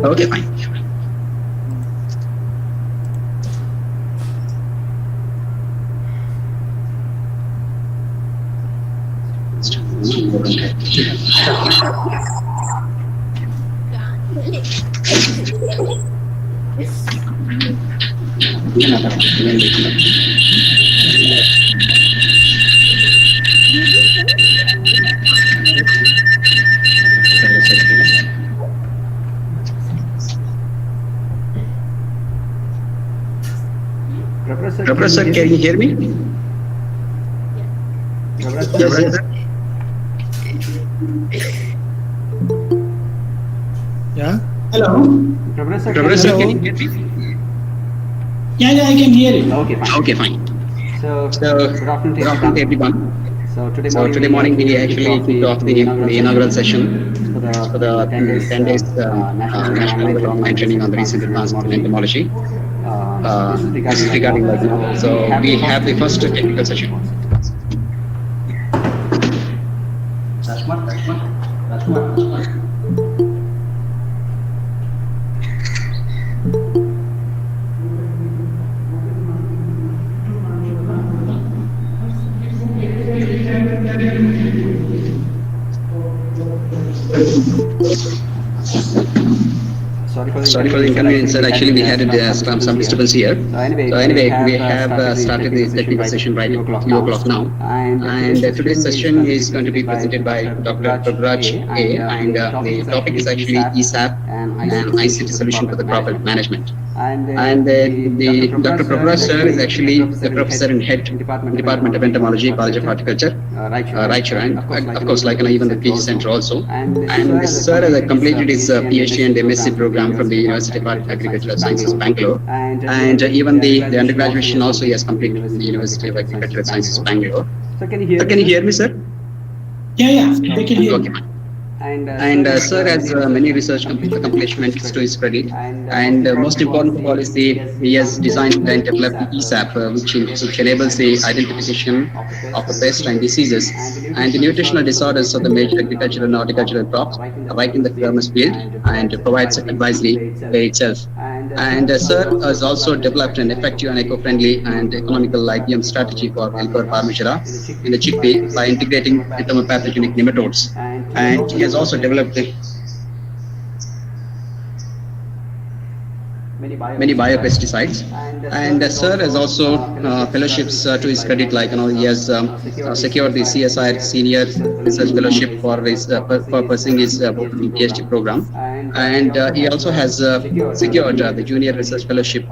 Okay, fine. Prabhuraj sir, can you hear me? Yes. Yeah. Hello. Prabhuraj sir, can you hear me? Yeah, I can hear you. Okay, fine. So Good afternoon to everyone. So today morning we actually kicked off the inaugural session for the 10 days national level online training on the recent advancement in entomology. This is regarding like, so we have the first technical session. Sorry for the inconvenience, sir. Actually, we had some disturbance here. So anyway, we have started the technical session right at 2 o'clock now. And today's session is going to be presented by Dr. Prabhuraj A. And the topic is actually e-SAP and ICT solution for the crop health management. And the Dr. Prabhuraj sir is actually the professor in head Department of Entomology, College of Horticulture, Raichur, and of course, like even the PG Center also. And this sir has completed his PhD and MSc program from the University of Agricultural Sciences, Bangalore. And even the undergraduation also he has completed from the University of Agricultural Sciences, Bangalore. So can you hear me, sir? Yeah, I can hear you. Okay. And sir has many research accomplishments to his credit, and most important of all is he has designed and developed e-SAP, which enables the identification of the pests and diseases and the nutritional disorders of the major agricultural and horticultural crops right in the farmer's field, and provides advisory by itself. And sir has also developed an effective and eco-friendly and economical IPM strategy for Elcor parmigera in the chickpea by integrating entomopathogenic nematodes. And he has also developed many biopesticides. And sir has also fellowships to his credit, like he has secured the CSIR Senior Research Fellowship for his for pursuing his PhD program, and he also has secured the Junior Research Fellowship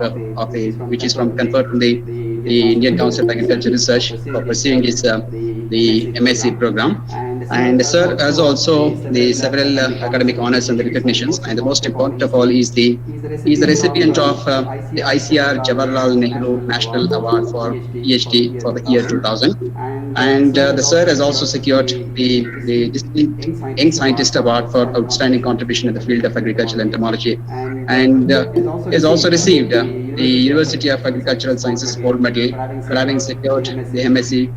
which is conferred from the Indian Council of Agriculture Research for pursuing his the MSc program. And sir has also the several academic honors and the recognitions, and the most important of all is the recipient of the ICR Jawaharlal Nehru National Award for PhD for the year 2000. And the sir has also secured the Distinct Young Scientist Award for outstanding contribution in the field of agricultural entomology, and has also received the University of Agricultural Sciences Gold Medal for having secured the MSc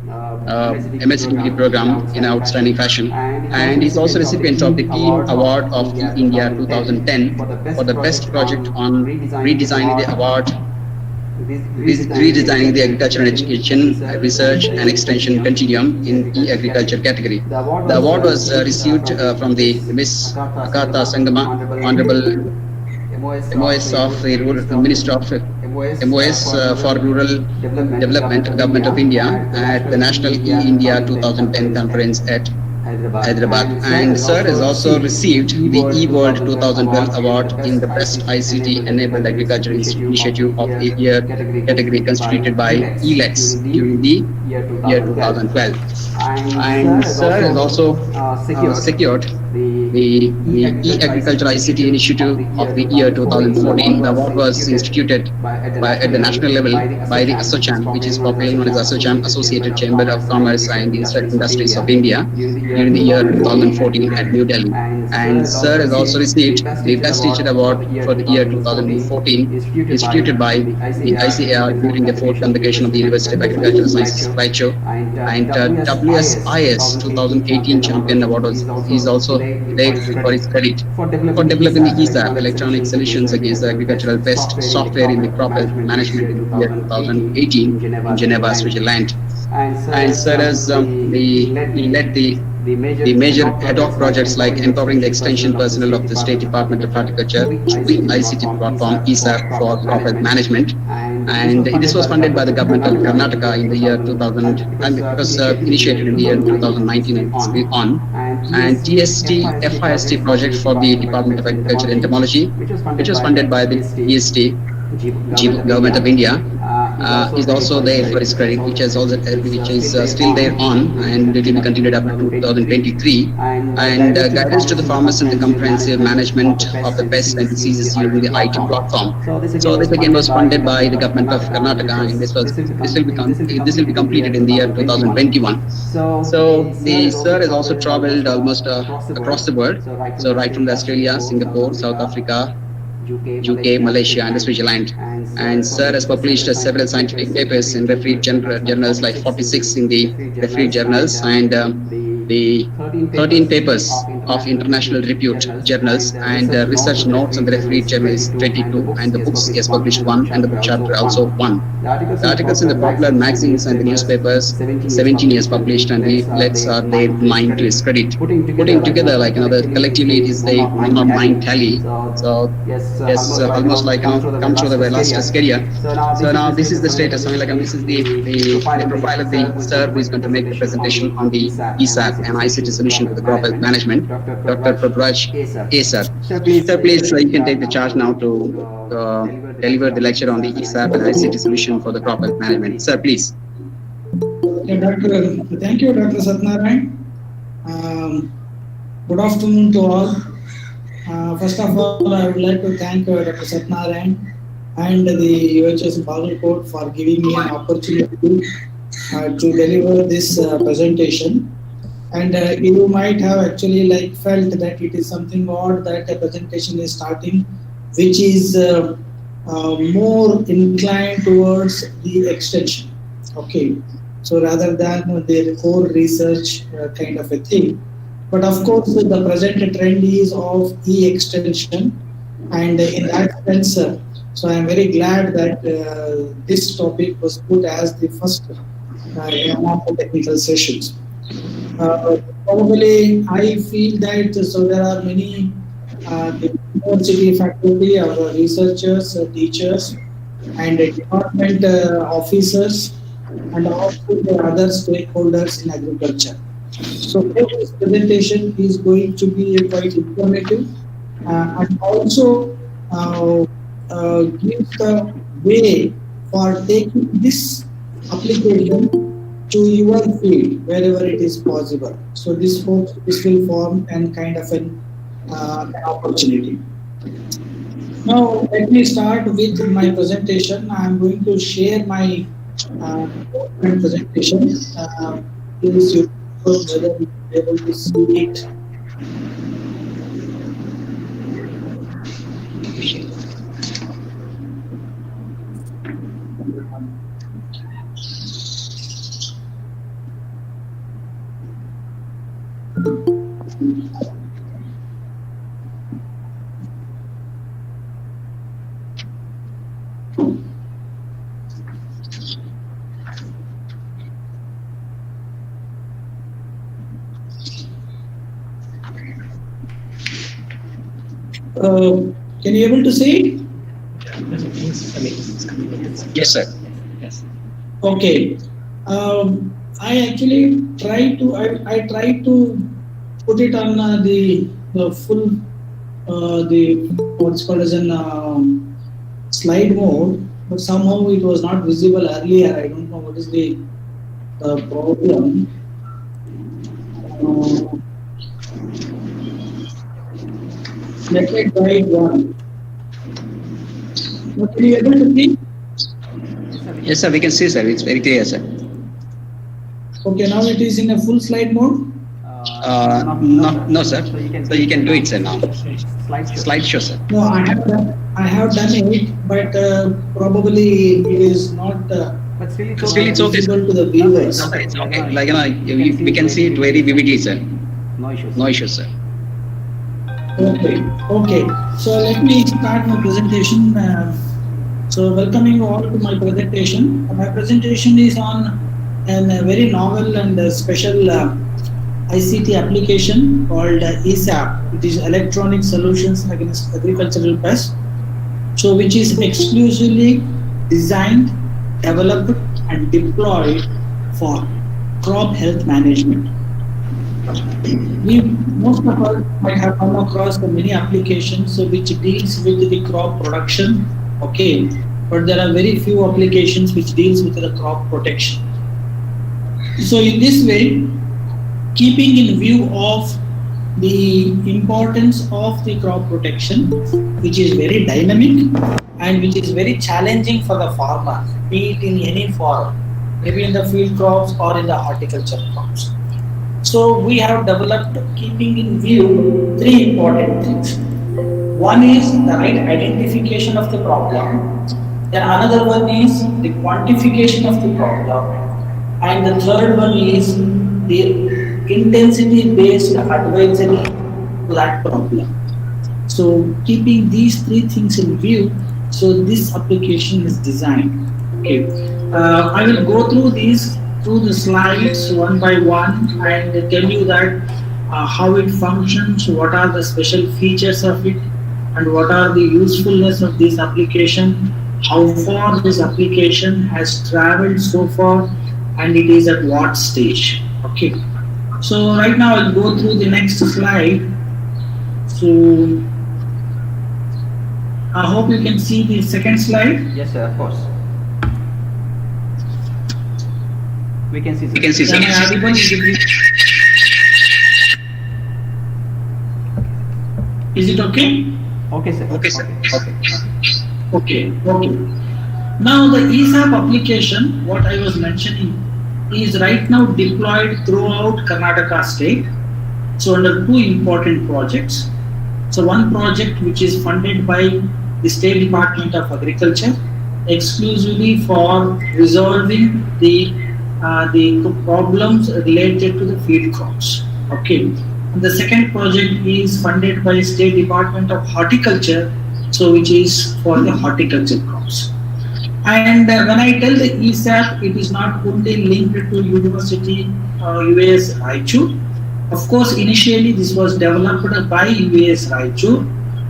degree program in outstanding fashion, and is also recipient of the Team Award of India 2010 for the best project on redesigning the agriculture and education, research and extension continuum in e-agriculture category. The award was received from the Miss Akata Sangama, Honorable MOS of the Minister of MOS for Rural Development, Government of India, at the National E-India 2010 conference at Hyderabad. And sir has also received the eWorld 2012 award in the Best ICT Enabled Agriculture Initiative of the Year category constituted by ELEX during the year 2012. And sir has also secured the e-agriculture ICT initiative of the year 2014. The award was instituted at the national level by the ASSOCHAM, which is popularly known as ASSOCHAM, Associated Chamber of Commerce and Industries of India, during the year 2014 at New Delhi. And sir has also received the Best Teacher Award for the year 2014, instituted by the ICAR during the 4th convocation of the University of Agricultural Sciences, Raichur. And WSIS 2018 Champion Award is also take for its credit for developing the e-SAP, electronic solutions against the agricultural pest software in the crop health management in the year 2018 in Geneva, Switzerland. And sir has he led the major ad hoc projects like empowering the extension personnel of the State Department of Horticulture through the ICT platform e-SAP for crop health management. And this was funded by the government of Karnataka in the year 2000, and it was initiated in the year 2019 and on. And TST FIST project for the Department of Agriculture Entomology, which was funded by the DST Government of India, is also there for its credit, which is still there on, and it will be continued up to 2023. And guidance to the farmers in the comprehensive management of the pests and diseases using the IT platform. So this again was funded by the government of Karnataka, and this will be completed in the year 2021. So the sir has also travelled almost across the world. So right from Australia, Singapore, South Africa, UK, Malaysia, and Switzerland. And sir has published several scientific papers in refereed journals, like 46 in the refereed journals, and the 13 papers of international repute journals, and research notes on the refereed journals 22, and the books he has published 1, and the book chapter also 1. The articles in the popular magazines and the newspapers 17 years published, and the leads are there 9 to his credit. Putting together like another collectively it is the 1 or 9 tally. So yes, almost like come through the last career. So now this is the status. This is the profile of the sir who is going to make the presentation on the e-SAP and ICT solution for the crop health management. Dr. Prabhuraj, sir. Sir, please you can take the charge now to deliver the lecture on the e-SAP and ICT solution for the crop health management. Sir, please. Thank you, Dr. Satnarayan. Good afternoon to all. First of all, I would like to thank Dr. Satnarayan and the UHS Bagalkot for giving me an opportunity to deliver this presentation. And you might have actually felt that it is something odd that a presentation is starting, which is more inclined towards the extension. Okay, so rather than the core research kind of a thing. But of course, the present trend is of e-extension, and in that sense, so I am very glad that this topic was put as the first among the technical sessions. Probably, I feel that so there are many the university faculty, our researchers, teachers, and department officers, and also the other stakeholders in agriculture. So this presentation is going to be quite informative and also gives the way for taking this application to your field wherever it is possible. So this will form and kind of an opportunity. Now let me start with my presentation. I am going to share my presentation. Please you whether you are able to see it. Can you able to see it? Yes, sir. Yes. Okay. I actually try to put it on the full the what's called as an slide mode, but somehow it was not visible earlier. I don't know what is the problem. Let me try one. Are you able to see? Yes, sir. We can see, sir. It's very clear, sir. Okay, now it is in a full slide mode. No, sir. So you can do it, sir. Now. Slideshow, sir. No, I have done it, but probably it is not. But still, it's okay. Visible to the viewers. It's okay. We can see it very vividly, sir. No issues, sir. Okay, okay. So let me start my presentation. So welcoming you all to my presentation. My presentation is on a very novel and special ICT application called e-SAP. It is Electronic Solutions Against Agricultural Pests. So which is exclusively designed, developed, and deployed for crop health management. We most of us might have come across the many applications which deals with the crop production, okay, but there are very few applications which deals with the crop protection. So in this way, keeping in view of the importance of the crop protection, which is very dynamic and which is very challenging for the farmer, be it in any form, maybe in the field crops or in the horticulture crops. So we have developed, keeping in view, three important things. One is the right identification of the problem. Then another one is the quantification of the problem. And the third one is the intensity-based advisory to that problem. So keeping these three things in view, so this application is designed. Okay, I will go through the slides one by one and tell you that how it functions, what are the special features of it, and what are the usefulness of this application, how far this application has traveled so far, and it is at what stage. Okay, so right now I'll go through the next slide. So I hope you can see the second slide. Yes, sir, of course. We can see. We can see. Am I audible? Is it okay? Okay, sir. Okay, sir. Okay. Now the e-SAP application, what I was mentioning, is right now deployed throughout Karnataka state. So under two important projects. So one project which is funded by the State Department of Agriculture, exclusively for resolving the problems related to the field crops. Okay. And the second project is funded by State Department of Horticulture, so which is for the horticulture crops. And when I tell the e-SAP, it is not only linked to University UAS Raichur. Of course, initially this was developed by UAS Raichur,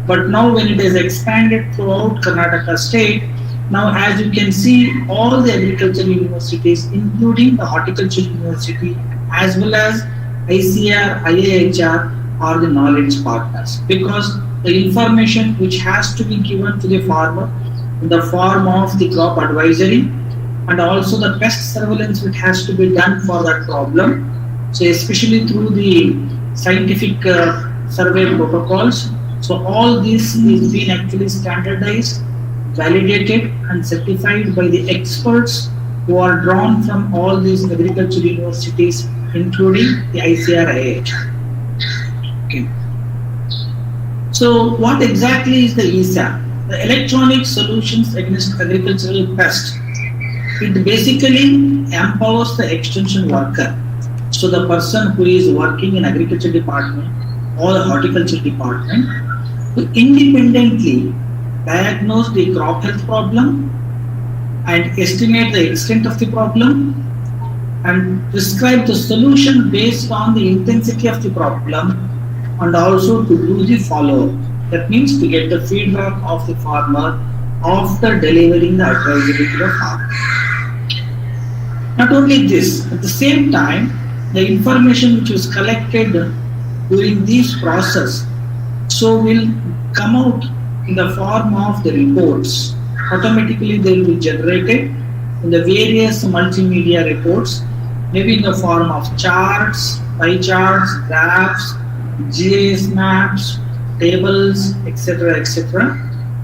but now when it is expanded throughout Karnataka state, now as you can see, all the agricultural universities, including the horticulture university, as well as ICR, IAHR, are the knowledge partners, because the information which has to be given to the farmer in the form of the crop advisory and also the pest surveillance which has to be done for that problem. So especially through the scientific survey protocols. So all this is being actually standardized, validated and certified by the experts who are drawn from all these agricultural universities, including the ICR IAH. Okay. So what exactly is the e-SAP? The Electronic Solutions Against Agricultural Pests. It basically empowers the extension worker. So the person who is working in agriculture department or the horticulture department to independently diagnose the crop health problem and estimate the extent of the problem and prescribe the solution based on the intensity of the problem and also to do the follow-up. That means to get the feedback of the farmer after delivering the advisory to the farmer. Not only this, at the same time, the information which was collected during this process so will come out in the form of the reports. Automatically they will be generated in the various multimedia reports, maybe in the form of charts, pie charts, graphs, GIS maps, tables, etc.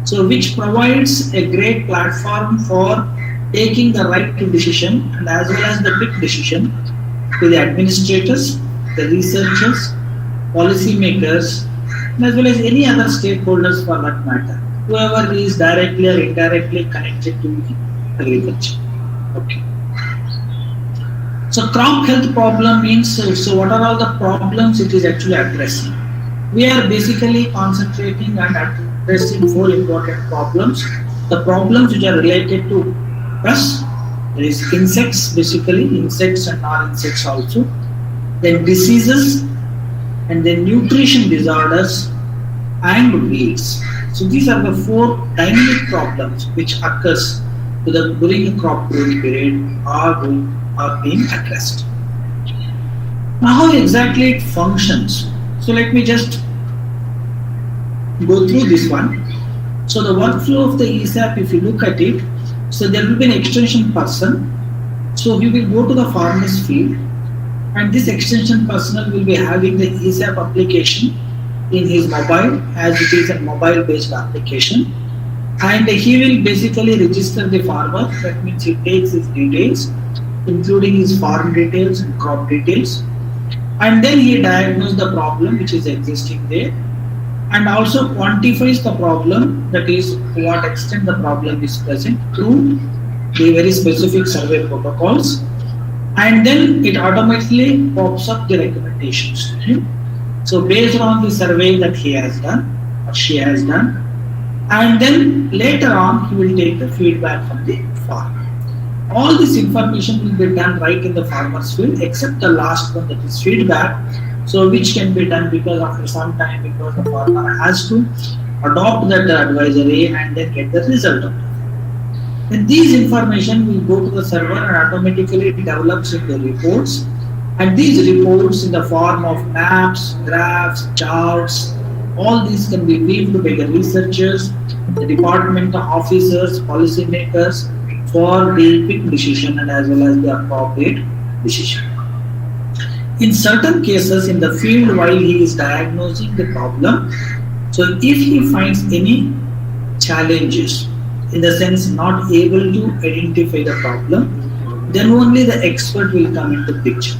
So which provides a great platform for taking the right to decision and as well as the quick decision to the administrators, the researchers, policy makers, and as well as any other stakeholders for that matter, whoever is directly or indirectly connected to agriculture. Okay. So crop health problem means, so what are all the problems it is actually addressing? We are basically concentrating and addressing four important problems. The problems which are related to pests, there is insects, basically insects and non-insects also, then diseases, and then nutrition disorders and weeds. So these are the four dynamic problems which occurs during the crop growth period are being addressed. Now how exactly it functions? So let me just go through this one. So the workflow of the e-SAP, if you look at it, so there will be an extension person. So he will go to the farmer's field, and this extension personnel will be having the e-SAP application in his mobile, as it is a mobile based application, and he will basically register the farmer. That means he takes his details, including his farm details and crop details, and then he diagnoses the problem which is existing there, and also quantifies the problem, that is to what extent the problem is present through the very specific survey protocols, and then it automatically pops up the recommendations to him. So based on the survey that he has done or she has done, and then later on he will take the feedback from the farmer. All this information will be done right in the farmer's field, except the last one, that is feedback. So which can be done because after some time, because the farmer has to adopt that advisory and then get the result of it. Then these information will go to the server and automatically develops into reports. And these reports in the form of maps, graphs, charts, all these can be viewed by the researchers, the department officers, policymakers for the quick decision and as well as the appropriate decision. In certain cases in the field, while he is diagnosing the problem, so if he finds any challenges, in the sense not able to identify the problem, then only the expert will come into picture.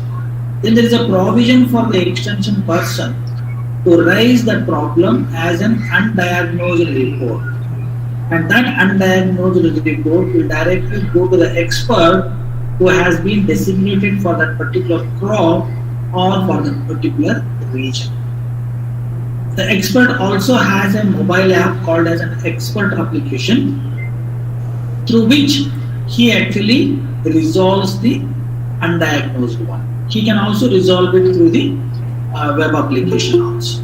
Then there is a provision for the extension person to raise that problem as an undiagnosed report. And that undiagnosed report will directly go to the expert who has been designated for that particular crop or for that particular region. The expert also has a mobile app called as an expert application, through which he actually resolves the undiagnosed one. He can also resolve it through the web application also.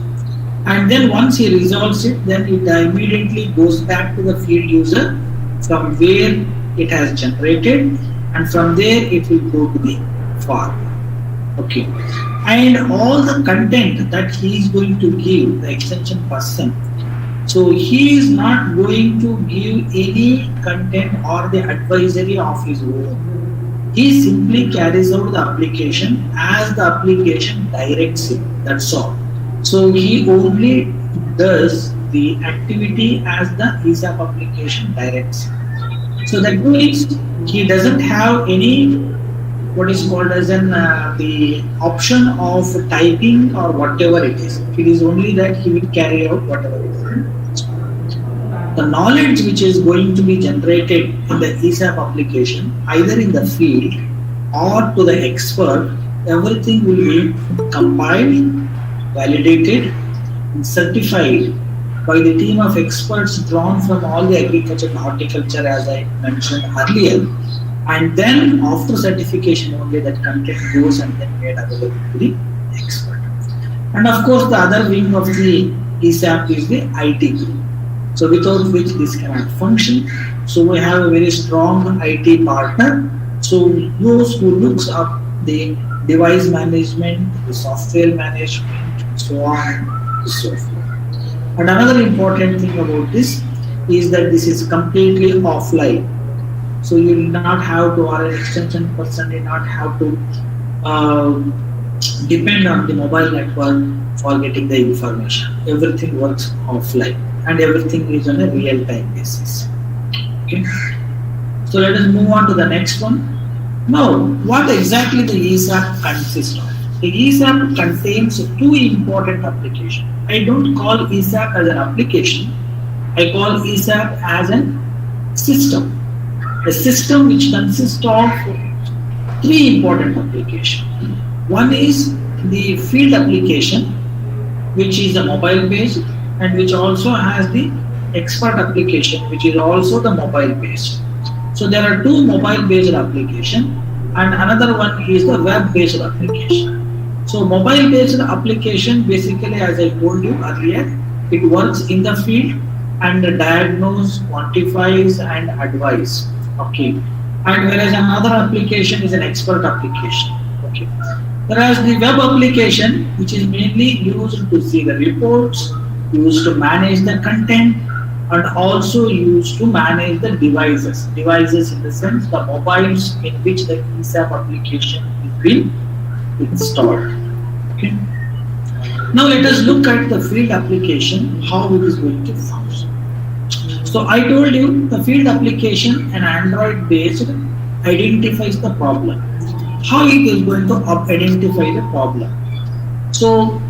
And then once he resolves it, then it immediately goes back to the field user from where it has generated, and from there it will go to the farm. Okay. And all the content that he is going to give, the extension person, so he is not going to give any content or the advisory of his own. He simply carries out the application as the application directs him. That's all. So he only does the activity as the e-SAP application directs him. So that means he doesn't have any what is called as an the option of typing or whatever it is. It is only that he will carry out whatever it is. The knowledge which is going to be generated in the e-SAP application, either in the field or to the expert, everything will be compiled, validated, and certified by the team of experts drawn from all the agriculture and horticulture, as I mentioned earlier. And then after certification only that content goes and then made available to the expert. And of course the other wing of the e-SAP is the IT group. So without which this cannot function. So we have a very strong IT partner. So those who looks up the device management, the software management, so on and so forth. And another important thing about this is that this is completely offline. So you will not have to, or an extension person will not have to depend on the mobile network for getting the information. Everything works offline and everything is on a real-time basis. Okay. So let us move on to the next one. Now, what exactly the e-SAP consists of? The e-SAP contains two important applications. I don't call e-SAP as an application. I call e-SAP as a system. A system which consists of three important applications. One is the field application, which is the mobile based, and which also has the expert application, which is also the mobile based. So there are two mobile based application, and another one is the web based application. So mobile based application basically, as I told you earlier, it works in the field and diagnose, quantifies and advise. Okay. And whereas another application is an expert application. Okay. Whereas the web application, which is mainly used to see the reports, used to manage the content, and also used to manage the devices. Devices in the sense the mobiles in which the e-SAP application is being installed. Okay. Now let us look at the field application, how it is going to function. So I told you the field application, an Android based, identifies the problem. How it is going to identify the problem? So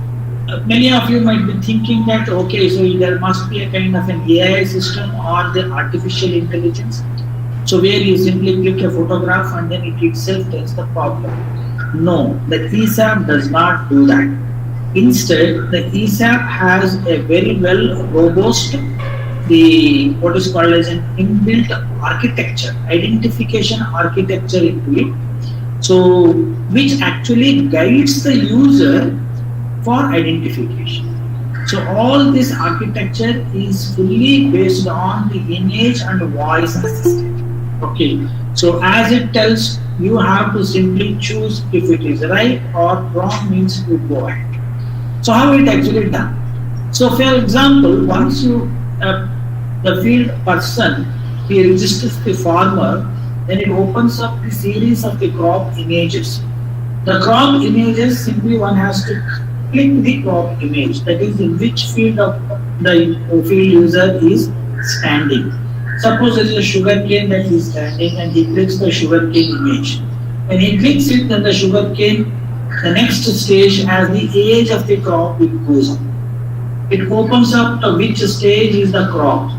many of you might be thinking that okay, so there must be a kind of an AI system or the artificial intelligence. So where you simply click a photograph and then it itself tells the problem. No, the e-SAP does not do that. Instead, the e-SAP has a very well robust, the what is called as an inbuilt architecture, identification architecture into it. So which actually guides the user for identification. So all this architecture is fully based on the image and voice assistant. Okay. So as it tells, you have to simply choose if it is right or wrong, means you go ahead. So how it actually done? So for example, once you the field person, he registers the farmer, then it opens up the series of the crop images. The crop images, simply one has to click the crop image, that is in which field of the field user is standing. Suppose there is a sugar cane that is standing and he clicks the sugar cane image. When he clicks it, then the sugar cane, the next stage as the age of the crop, it goes up. It opens up to which stage is the crop.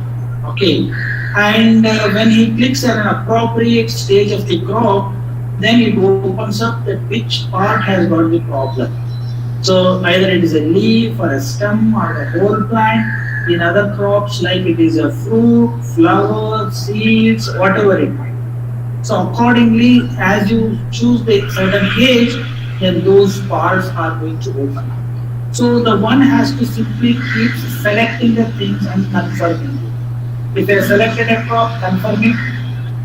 Okay. And when he clicks at an appropriate stage of the crop, then it opens up that which part has got the problem. So either it is a leaf or a stem or a whole plant. In other crops, like it is a fruit, flower, seeds, whatever it might. So accordingly, as you choose the certain age, then those parts are going to open up. So the one has to simply keep selecting the things and confirming. If I selected a crop, confirm it,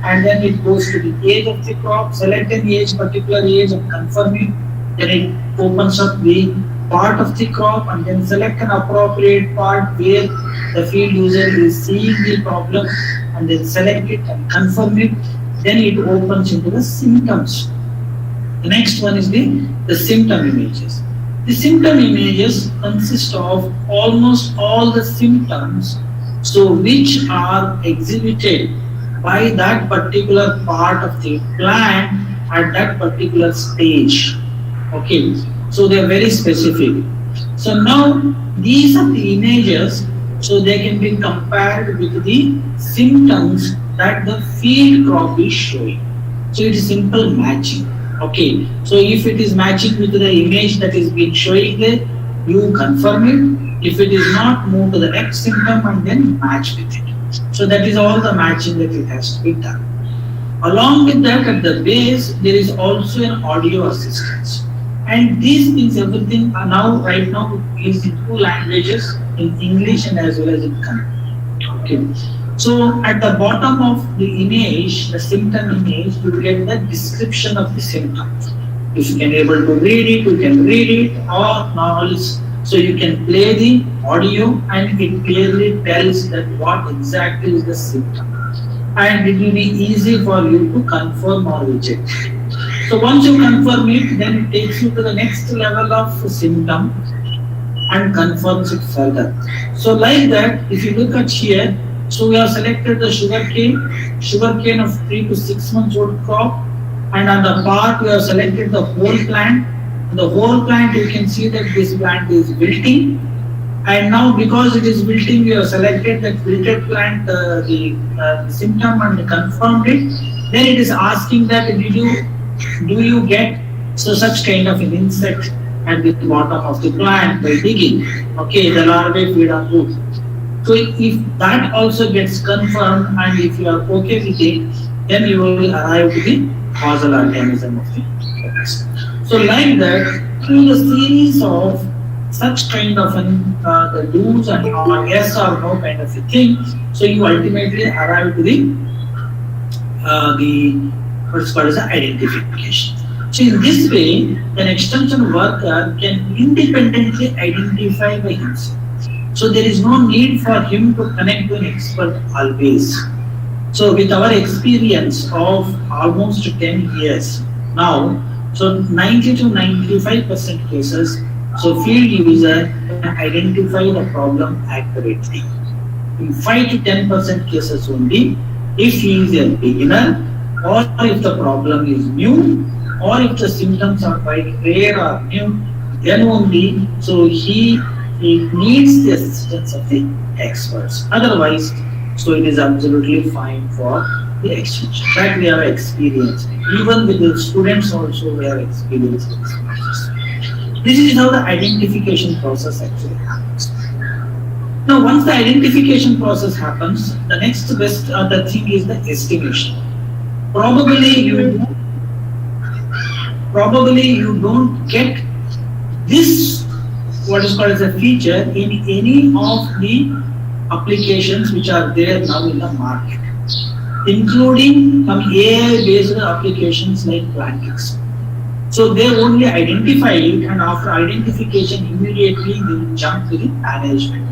and then it goes to the age of the crop, select an age, particular age, and confirm it. Then it opens up the part of the crop, and then select an appropriate part where the field user is seeing the problem, and then select it and confirm it. Then it opens into the symptoms. The next one is the symptom images. The symptom images consist of almost all the symptoms, so which are exhibited by that particular part of the plant at that particular stage. Okay, so they are very specific. So now these are the images, so they can be compared with the symptoms that the field crop is showing. So it is simple matching. Okay, so if it is matching with the image that is being showing there, you confirm it. If it is not, move to the next symptom and then match with it. So that is all the matching that it has to be done. Along with that, at the base, there is also an audio assistance. And these things, everything are now, right now, is in two languages, in English and as well as in Kannada. Okay. So at the bottom of the image, the symptom image, you get the description of the symptoms. If you can able to read it, you can read it, or novels. So you can play the audio and it clearly tells that what exactly is the symptom. And it will be easy for you to confirm or reject. So once you confirm it, then it takes you to the next level of symptom and confirms it further. So like that, if you look at here, so we have selected the sugarcane of 3 to 6 months old crop, and on the part we have selected the whole plant. The whole plant, you can see that this plant is wilting, and now because it is wilting, we have selected that wilted plant, the symptom, and confirmed it. Then it is asking that do you get so such kind of an insect at the bottom of the plant by digging. Okay, the larvae feed on root. So if that also gets confirmed and if you are okay with it, then you will arrive to the causal organism of the pest. So like that, through the series of such kind of the do's and or yes or no kind of a thing, so you ultimately arrive to the what's called as the identification. So in this way, an extension worker can independently identify by himself. So there is no need for him to connect to an expert always. So with our experience of almost 10 years now, so 90 to 95% cases, so field user can identify the problem accurately. In 5 to 10% cases only, if he is a beginner or if the problem is new or if the symptoms are quite rare or new, then only so he needs the assistance of the experts. Otherwise, so it is absolutely fine for the extension. That we have experienced. Even with the students also we have experienced this process. This is how the identification process actually happens. Now, once the identification process happens, the next best other thing is the estimation. Probably you don't get this what is called as a feature in any of the applications which are there now in the market, including some AI-based applications like Plantix. So they only identify it, and after identification, immediately they will jump to the management.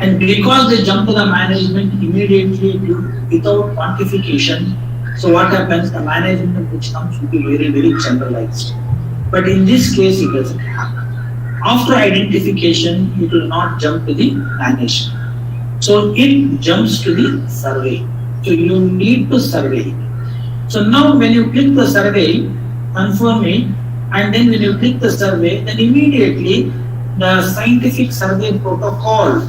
And because they jump to the management immediately without quantification, so what happens? The management which comes will be very, very generalized. But in this case, it doesn't happen. After identification, it will not jump to the management. So it jumps to the survey. So you need to survey it. So now when you click the survey, confirm it, and then when you click the survey, then immediately the scientific survey protocol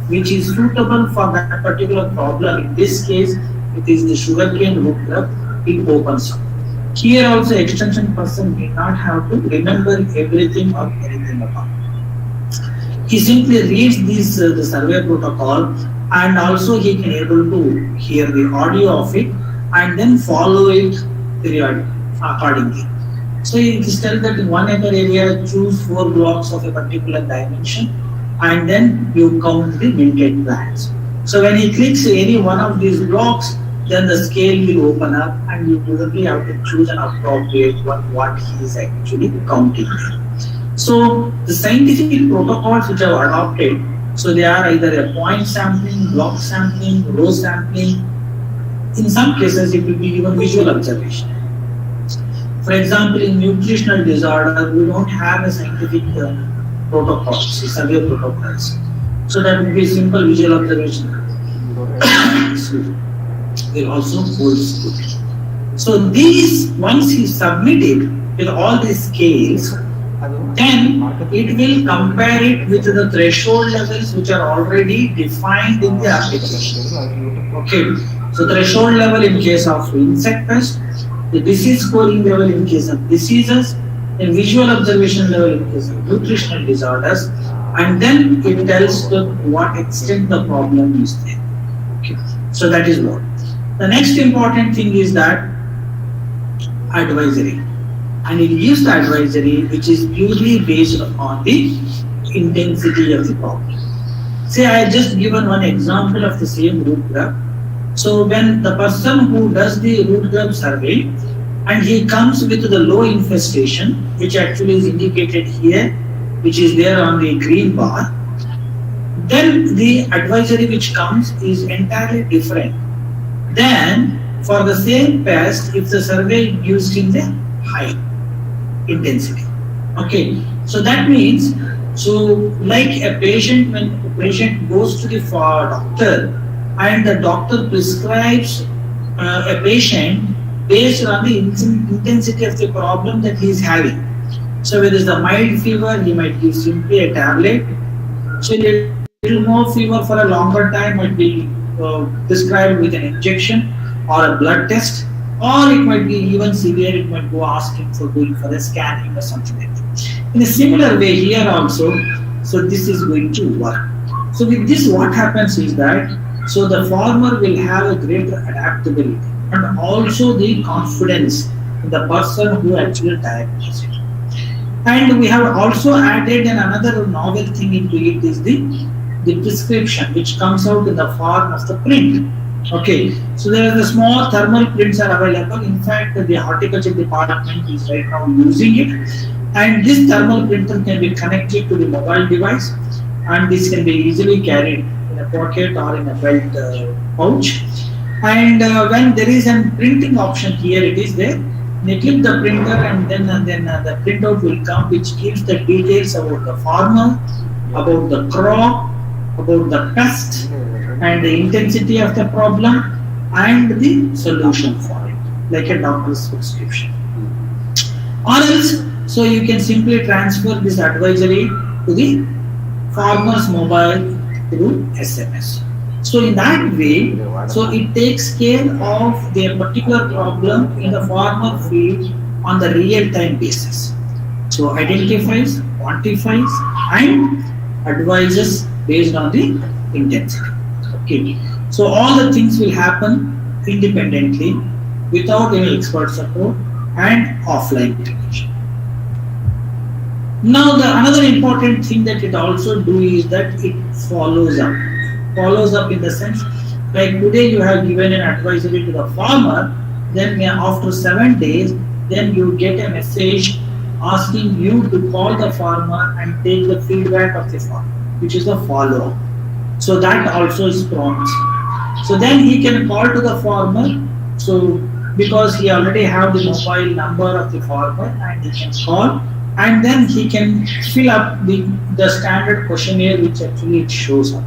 which is suitable for that particular problem, in this case it is the sugarcane root grub, it opens up. Here also extension person may not have to remember everything or anything about it. He simply reads this the survey protocol, and also he can able to hear the audio of it and then follow it periodically accordingly. So it is tell that in 1 acre area choose 4 blocks of a particular dimension and then you count the minted plants. So when he clicks any one of these blocks, then the scale will open up and you probably have to choose an appropriate one what he is actually counting. So the scientific protocols which are adopted, so they are either a point sampling, block sampling, row sampling. In some cases it will be even visual observation. For example, in nutritional disorder, we don't have a scientific protocols, survey protocols. So that would be simple visual observation. Will also holds good. So these, once he submitted with all these scales, then it will compare it with the threshold levels which are already defined in the application. Okay, so threshold level in case of insect pest, the disease scoring level in case of diseases, and visual observation level in case of nutritional disorders, and then it tells to what extent the problem is there. Okay, so that is what. The next important thing is that advisory, and it gives the advisory which is purely based on the intensity of the problem. Say I just given one example of the same root grub. So when the person who does the root grub survey and he comes with the low infestation, which actually is indicated here, which is there on the green bar, then the advisory which comes is entirely different than for the same pest if the survey used in the high intensity. Okay, so that means, so like a patient, when a patient goes to the doctor and the doctor prescribes a patient based on the intensity of the problem that he is having. So whether it's the mild fever, he might give simply a tablet. So a little more fever for a longer time might be prescribed with an injection or a blood test, or it might be even severe, it might go asking for doing for a scanning or something like that. In a similar way here also, so this is going to work. So with this what happens is that, so the farmer will have a greater adaptability and also the confidence in the person who actually diagnosed it. And we have also added another novel thing into it is the prescription which comes out in the form of the print. Okay, so there are the small thermal prints are available. In fact, the horticulture department is right now using it, and this thermal printer can be connected to the mobile device, and this can be easily carried in a pocket or in a belt pouch. And when there is a printing option here, it is there. They click the printer, and then the printout will come, which gives the details about the farmer, about the crop, about the pest, and the intensity of the problem, and the solution for it, like a doctor's prescription. Or else, so you can simply transfer this advisory to the farmer's mobile through SMS. So in that way, so it takes care of their particular problem in the farmer field on the real-time basis. So identifies, quantifies, and advises based on the intensity. Okay. So all the things will happen independently without any expert support and offline integration. Now the another important thing that it also do is that it follows up. Follows up in the sense, like today you have given an advisory to the farmer, then after 7 days, then you get a message asking you to call the farmer and take the feedback of the farmer, which is the follow-up. So that also is promised. So then he can call to the farmer, so because he already have the mobile number of the farmer, and he can call, and then he can fill up the standard questionnaire which actually it shows up.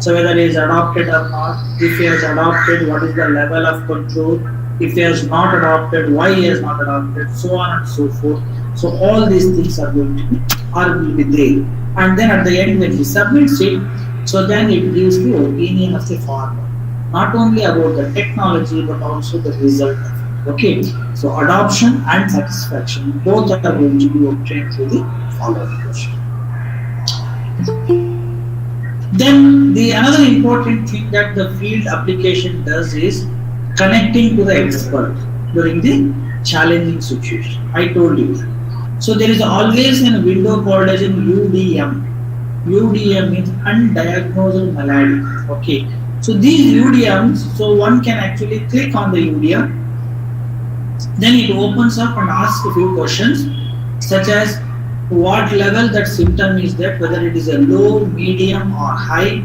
So whether he is adopted or not, if he has adopted, what is the level of control, if he has not adopted, why he has not adopted, so on and so forth. So all these things are going to be, or will be there. And then at the end when he submits it, so then it gives the opinion of the farmer, not only about the technology but also the result of it. Okay, so adoption and satisfaction both are going to be obtained through the follow-up question. Then the another important thing that the field application does is connecting to the expert during the challenging situation. I told you. So there is always a window called as an UDM. UDM means undiagnosed malady. Okay. So these UDMs, so one can actually click on the UDM, then it opens up and asks a few questions such as what level that symptom is that, whether it is a low, medium or high,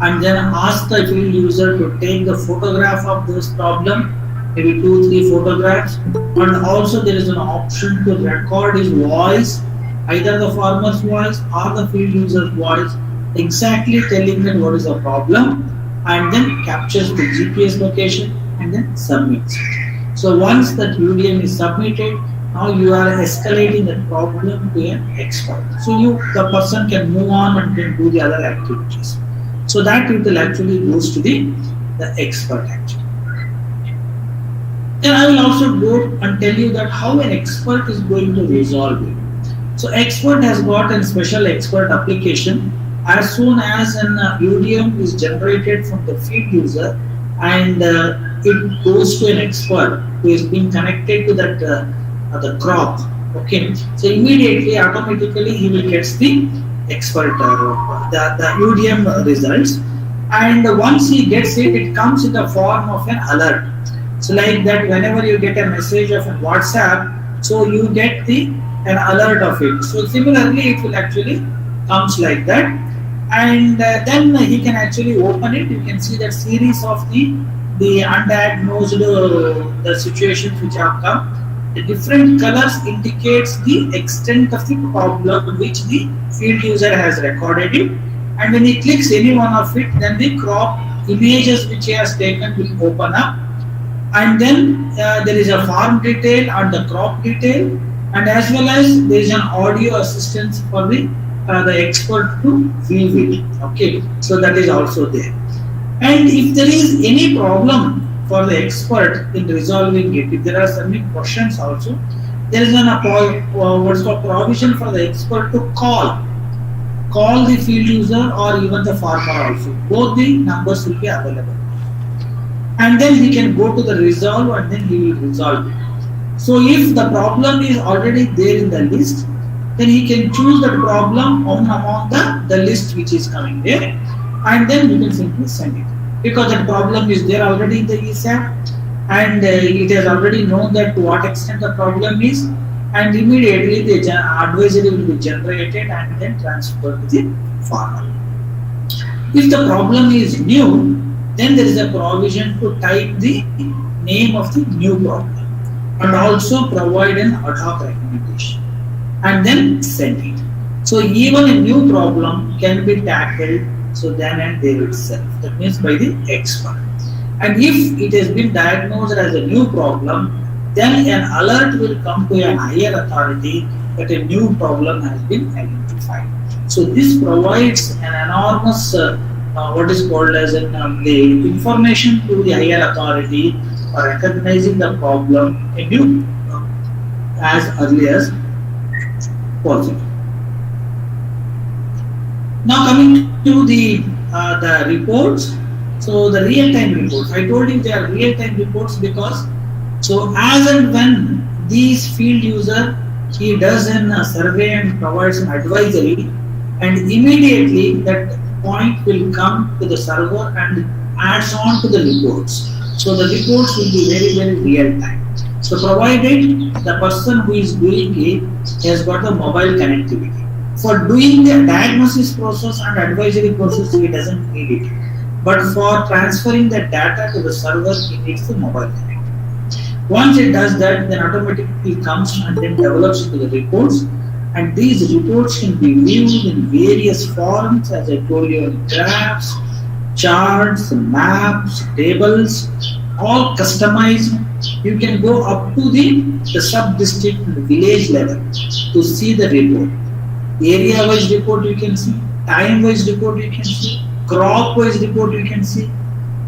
and then ask the field user to take the photograph of this problem, maybe 2-3 photographs, and also there is an option to record his voice, either the farmer's voice or the field user's voice, exactly telling them what is the problem, and then captures the GPS location and then submits it. So once that UDM is submitted, now you are escalating the problem to an expert. So the person can move on and can do the other activities. So that it will actually goes to the expert actually. Then I will also go and tell you that how an expert is going to resolve it. So expert has got a special expert application. As soon as an UDM is generated from the field user and it goes to an expert who is being connected to that the crop. Okay, so immediately automatically he will get the expert the UDM results, and once he gets it, it comes in the form of an alert. So like that, whenever you get a message of a WhatsApp, so you get an alert of it. So similarly, it will actually comes like that, and then he can actually open it. You can see that series of the undiagnosed the situations which have come. The different colors indicates the extent of the problem which the field user has recorded it, and when he clicks any one of it, then the crop images which he has taken will open up, and then there is a farm detail and the crop detail, and as well as there is an audio assistance for the expert to view it. Okay, so that is also there. And if there is any problem for the expert in resolving it, if there are some questions also, there is what's called provision for the expert to call the field user or even the farmer also. Both the numbers will be available. And then he can go to the resolve and then he will resolve it. So if the problem is already there in the list, then he can choose the problem among the list which is coming there, and then you can simply send it. Because the problem is there already in the e-SAP, and it has already known that to what extent the problem is, and immediately the advisory will be generated and then transferred to the farmer. If the problem is new, then there is a provision to type the name of the new problem and also provide an ad hoc recommendation and then send it. So even a new problem can be tackled so then and there itself. That means by the expert. And if it has been diagnosed as a new problem, then an alert will come to a higher authority that a new problem has been identified. So this provides an enormous what is called as the information to the higher authority for recognizing the problem anew as early as possible. Now coming to the reports. So the real-time reports. I told you they are real-time reports because so as and when these field user he does a survey and provides an advisory, and immediately that point will come to the server and adds on to the reports. So the reports will be very, very real time. So provided the person who is doing it has got the mobile connectivity. For doing the diagnosis process and advisory process, he doesn't need it. But for transferring the data to the server, he needs the mobile connectivity. Once it does that, then automatically comes and then develops into the reports. And these reports can be viewed in various forms, as I told you, graphs, charts, maps, tables, all customized. You can go up to the sub-district and village level to see the report. Area-wise report you can see, time-wise report you can see, crop-wise report you can see,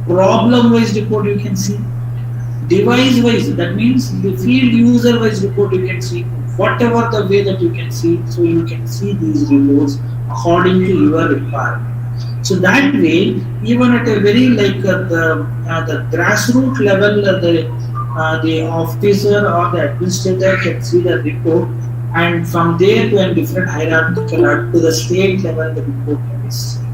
problem-wise report you can see, device-wise, that means the field user-wise report you can see. Whatever the way that you can see, so you can see these reports according to your requirement. So that way, even at a very the grassroots level, the officer or the administrator can see the report, and from there to a different hierarchical to the state level, the report can be seen.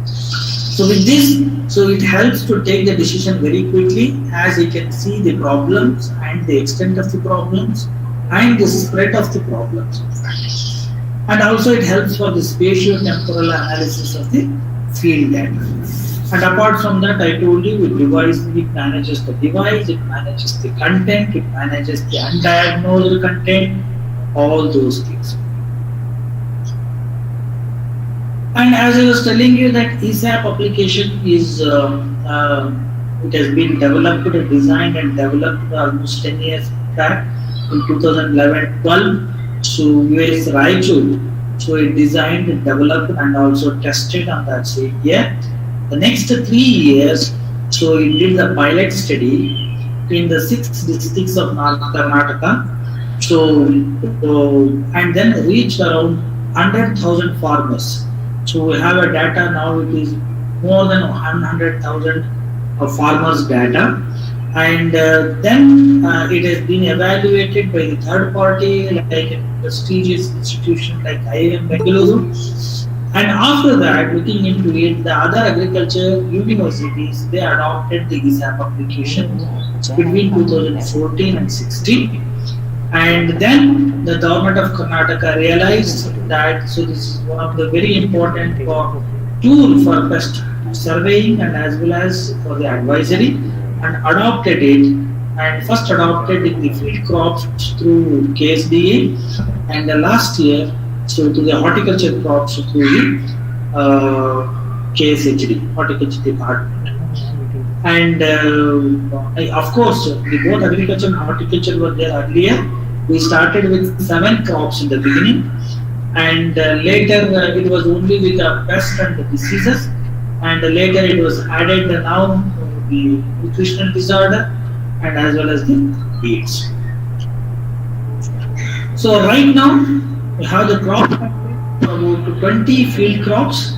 So with this, so it helps to take the decision very quickly, as you can see the problems and the extent of the problems and the spread of the problems, and also it helps for the spatio-temporal analysis of the field data. And apart from that, I told you, it manages the device, it manages the content, it manages the undiagnosed content, all those things. And as I was telling you, that e-SAP application is it has been developed, designed and developed almost 10 years back. In 2011-12, so US Raichur, so it designed, developed and also tested on that same year. The next 3 years, so it did the pilot study in the 6 districts of North Karnataka, so and then reached around 100,000 farmers. So we have a data now, it is more than 100,000 farmers data. And then it has been evaluated by the third party, like a prestigious institution like IIM Bengaluru. And after that, looking into it, the other agriculture universities, they adopted the e-SAP application between 2014 and 16. And then the government of Karnataka realized that, so this is one of the very important tool for pest surveying and as well as for the advisory, and adopted it, and first adopted in the field crops through KSDA, and the last year so to the horticulture crops through the KSHD, horticulture department. And of course, the both agriculture and horticulture were there earlier. We started with 7 crops in the beginning, and later it was only with the pests and the diseases, and later it was added now the nutritional disorder and as well as the weeds. So right now we have the crop about 20 field crops.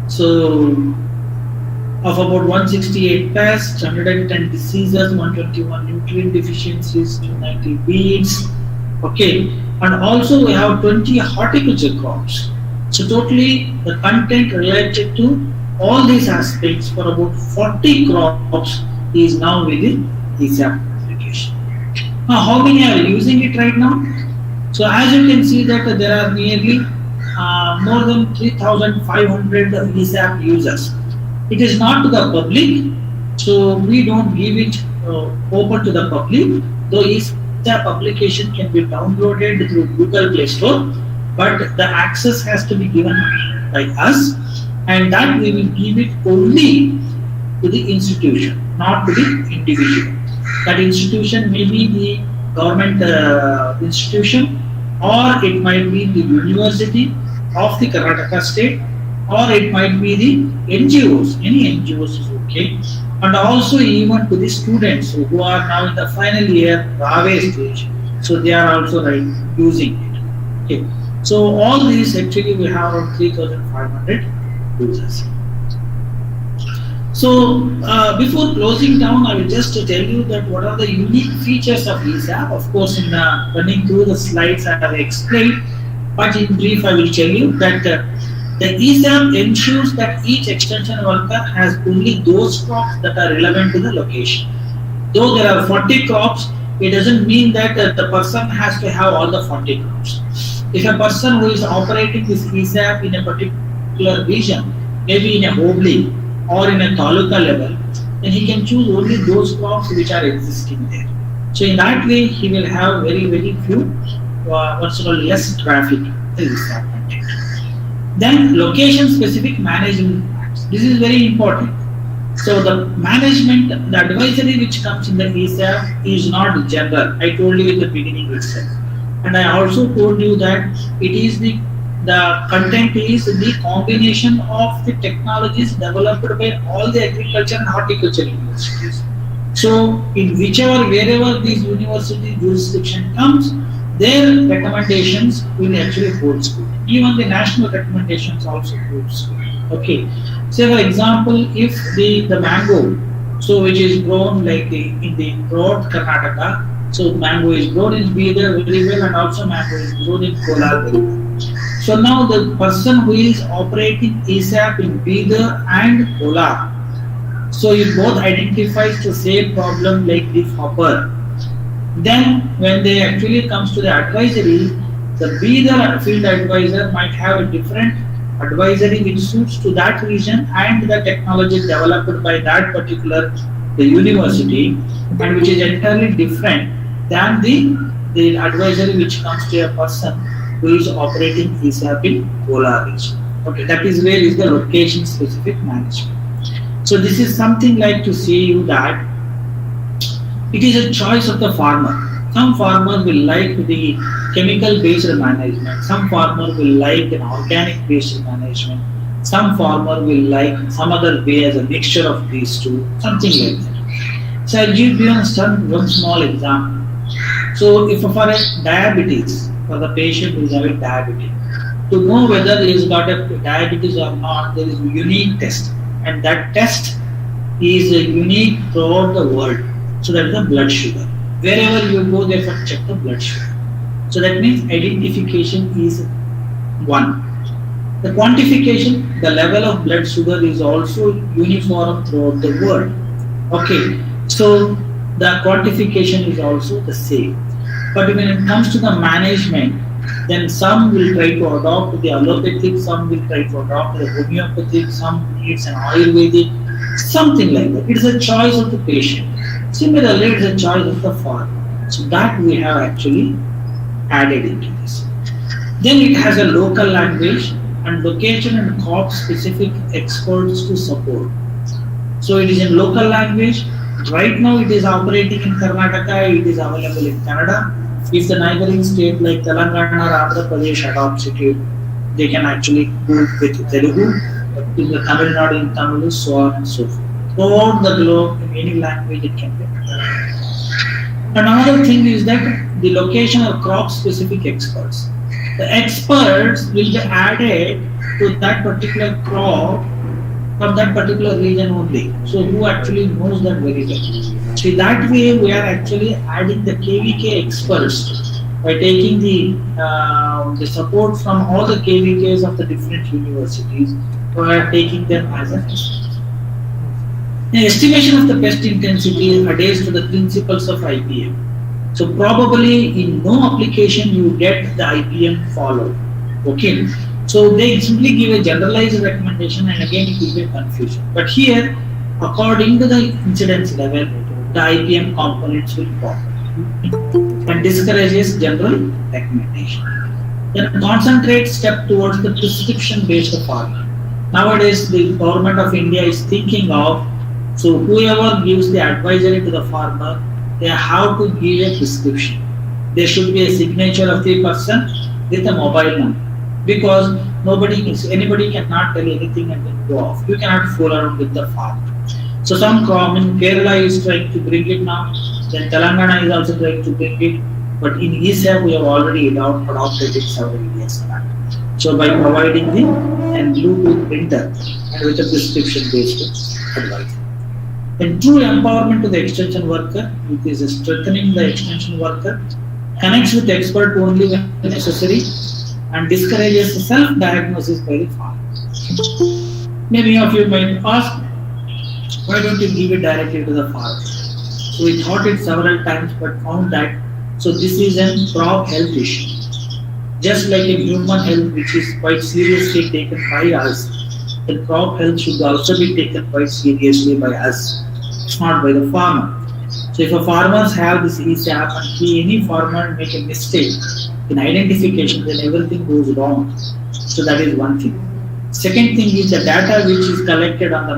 So of about 168 pests, 110 diseases, 121 nutrient deficiencies, 290 weeds. Okay, and also we have 20 horticulture crops. So totally the content related to all these aspects for about 40 crops is now within e-SAP application. Now how many are using it right now? So as you can see that there are nearly more than 3,500 e-SAP users. It is not to the public, so we don't give it open to the public, though e-SAP application can be downloaded through Google Play Store, but the access has to be given by us, and that we will give it only to the institution, not to the individual. That institution may be the government institution, or it might be the university of the Karnataka state, or it might be the NGOs. Any NGOs is okay, and also even to the students who are now in the final year Rave stage, so they are also using it. Okay, so all these actually we have around 3,500 users. So before closing down, I will just tell you that what are the unique features of e-SAP. Of course, in running through the slides I have explained, but in brief I will tell you that the e-SAP ensures that each extension worker has only those crops that are relevant to the location. Though there are 40 crops, it doesn't mean that the person has to have all the 40 crops. If a person who is operating this e-SAP in a particular region, maybe in a Hobli or in a Taluka level, then he can choose only those crops which are existing there. So in that way, he will have very few, what's called less traffic. Then location specific management plans. This is very important. So the management, the advisory which comes in the e-SAP is not general. I told you in the beginning itself. And I also told you that it is the content is the combination of the technologies developed by all the agriculture and horticulture universities. So in wherever these university jurisdiction comes, their recommendations will actually hold good. Even the national recommendations also hold good. Okay. Say for example, if the mango, so which is grown like in the broad Karnataka, so mango is grown in Bidar very well, and also mango is grown in Kolar very well. So now the person who is operating e-SAP in Bidar and Kolar, so he both identifies the same problem like the hopper. Then when they actually comes to the advisory, the Bidar field advisor might have a different advisory which suits to that region and the technology developed by that particular the university, and which is entirely different than the advisory which comes to a person who is operating e-SAP in Kolar region. Okay, that is where is the location specific management. So this is something like to say you that it is a choice of the farmer. Some farmers will like the chemical based management, some farmer will like an organic based management, some farmer will like some other way as a mixture of these two, something like that. So I'll give you one small example. So if for a diabetes, for the patient who is having diabetes, to know whether he has got a diabetes or not, there is a unique test, and that test is unique throughout the world. So that is the blood sugar. Wherever you go, they first check the blood sugar. So that means identification is one. The quantification, the level of blood sugar is also uniform throughout the world. Okay, so the quantification is also the same. But when it comes to the management, then some will try to adopt the allopathic, some will try to adopt the homeopathic, some needs an Ayurvedic, something like that. It is a choice of the patient. Similarly, it is a choice of the farmer. So that we have actually added into this. Then it has a local language and location and crop specific experts to support. So it is in local language. Right now it is operating in Karnataka, it is available in Kannada. If the neighboring state like Telangana or Andhra Pradesh adopts it, they can actually go with Telugu, in the Tamil Nadu in Tamil, so on and so forth. Throughout the globe, in any language it can be. Another thing is that the location of crop specific experts. The experts will be added to that particular crop from that particular region only. So who actually knows that very well. So that way we are actually adding the KVK experts by taking the support from all the KVKs of the different universities. We are taking them as an expert. The estimation of the pest intensity adheres to the principles of IPM. So probably in no application you get the IPM followed. Okay. So they simply give a generalized recommendation and again it will be confusion. But here, according to the incidence level, the IPM components will pop and discourages general recommendation. Then concentrate step towards the prescription based farming. Nowadays the government of India is thinking of, so whoever gives the advisory to the farmer, they have to give a prescription. There should be a signature of the person with a mobile number. Because anybody cannot tell anything and then go off. You cannot fool around with the farmer. So some in Kerala is trying to bring it now, then Telangana is also trying to bring it, but in e-SAP we have already adopted it several years back. So by providing the Bluetooth printer and with a prescription based advice. And true empowerment to the extension worker, it is strengthening the extension worker, connects with the expert only when necessary, and discourages self-diagnosis by the farmer. Many of you might ask, why don't you give it directly to the farmer? So we thought it several times but found that, so this is a crop health issue. Just like in human health which is quite seriously taken by us, the crop health should also be taken quite seriously by us. It's not by the farmer. So if a farmers have this e-SAP and any farmer make a mistake in identification, then everything goes wrong. So that is one thing. Second thing is the data which is collected on the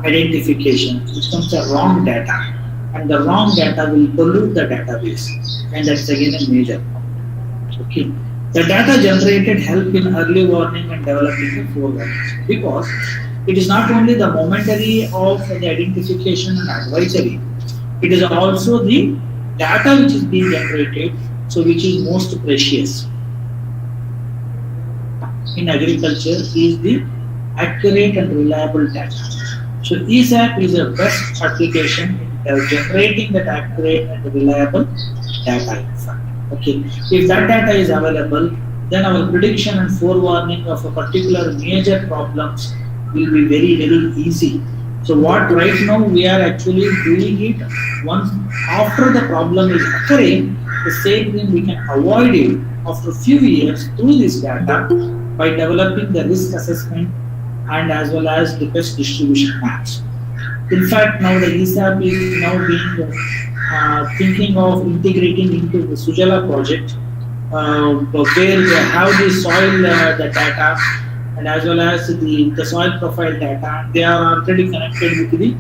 identification, which becomes a wrong data, and the wrong data will pollute the database, and that's again a major problem. Okay. The data generated help in early warning and developing the forewarnings, because it is not only the momentary of the identification and advisory, it is also the data which is being generated, so which is most precious in agriculture is the accurate and reliable data. So e-SAP is the best application in generating that accurate and reliable data in fact. Okay. If that data is available, then our prediction and forewarning of a particular major problems will be very, very easy. So what right now we are actually doing it once after the problem is occurring, the same thing we can avoid it after a few years through this data by developing the risk assessment and as well as the pest distribution maps. In fact, now the e-SAP is now being thinking of integrating into the Sujala project, where they have the soil the data and as well as the soil profile data. They are already connected with the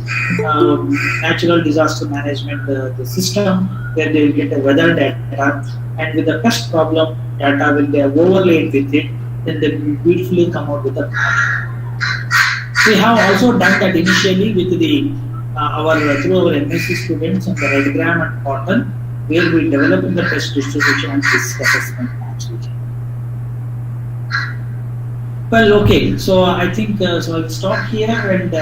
natural disaster management the system, where they will get a weather data, and with the pest problem data when they are overlaid with it, then they will beautifully come out with the problem. We have also done that initially with the through our MSc students on the Redgram and Cotton, where we develop the pest distribution and risk assessment maps. Well, okay, so I think so I'll stop here, and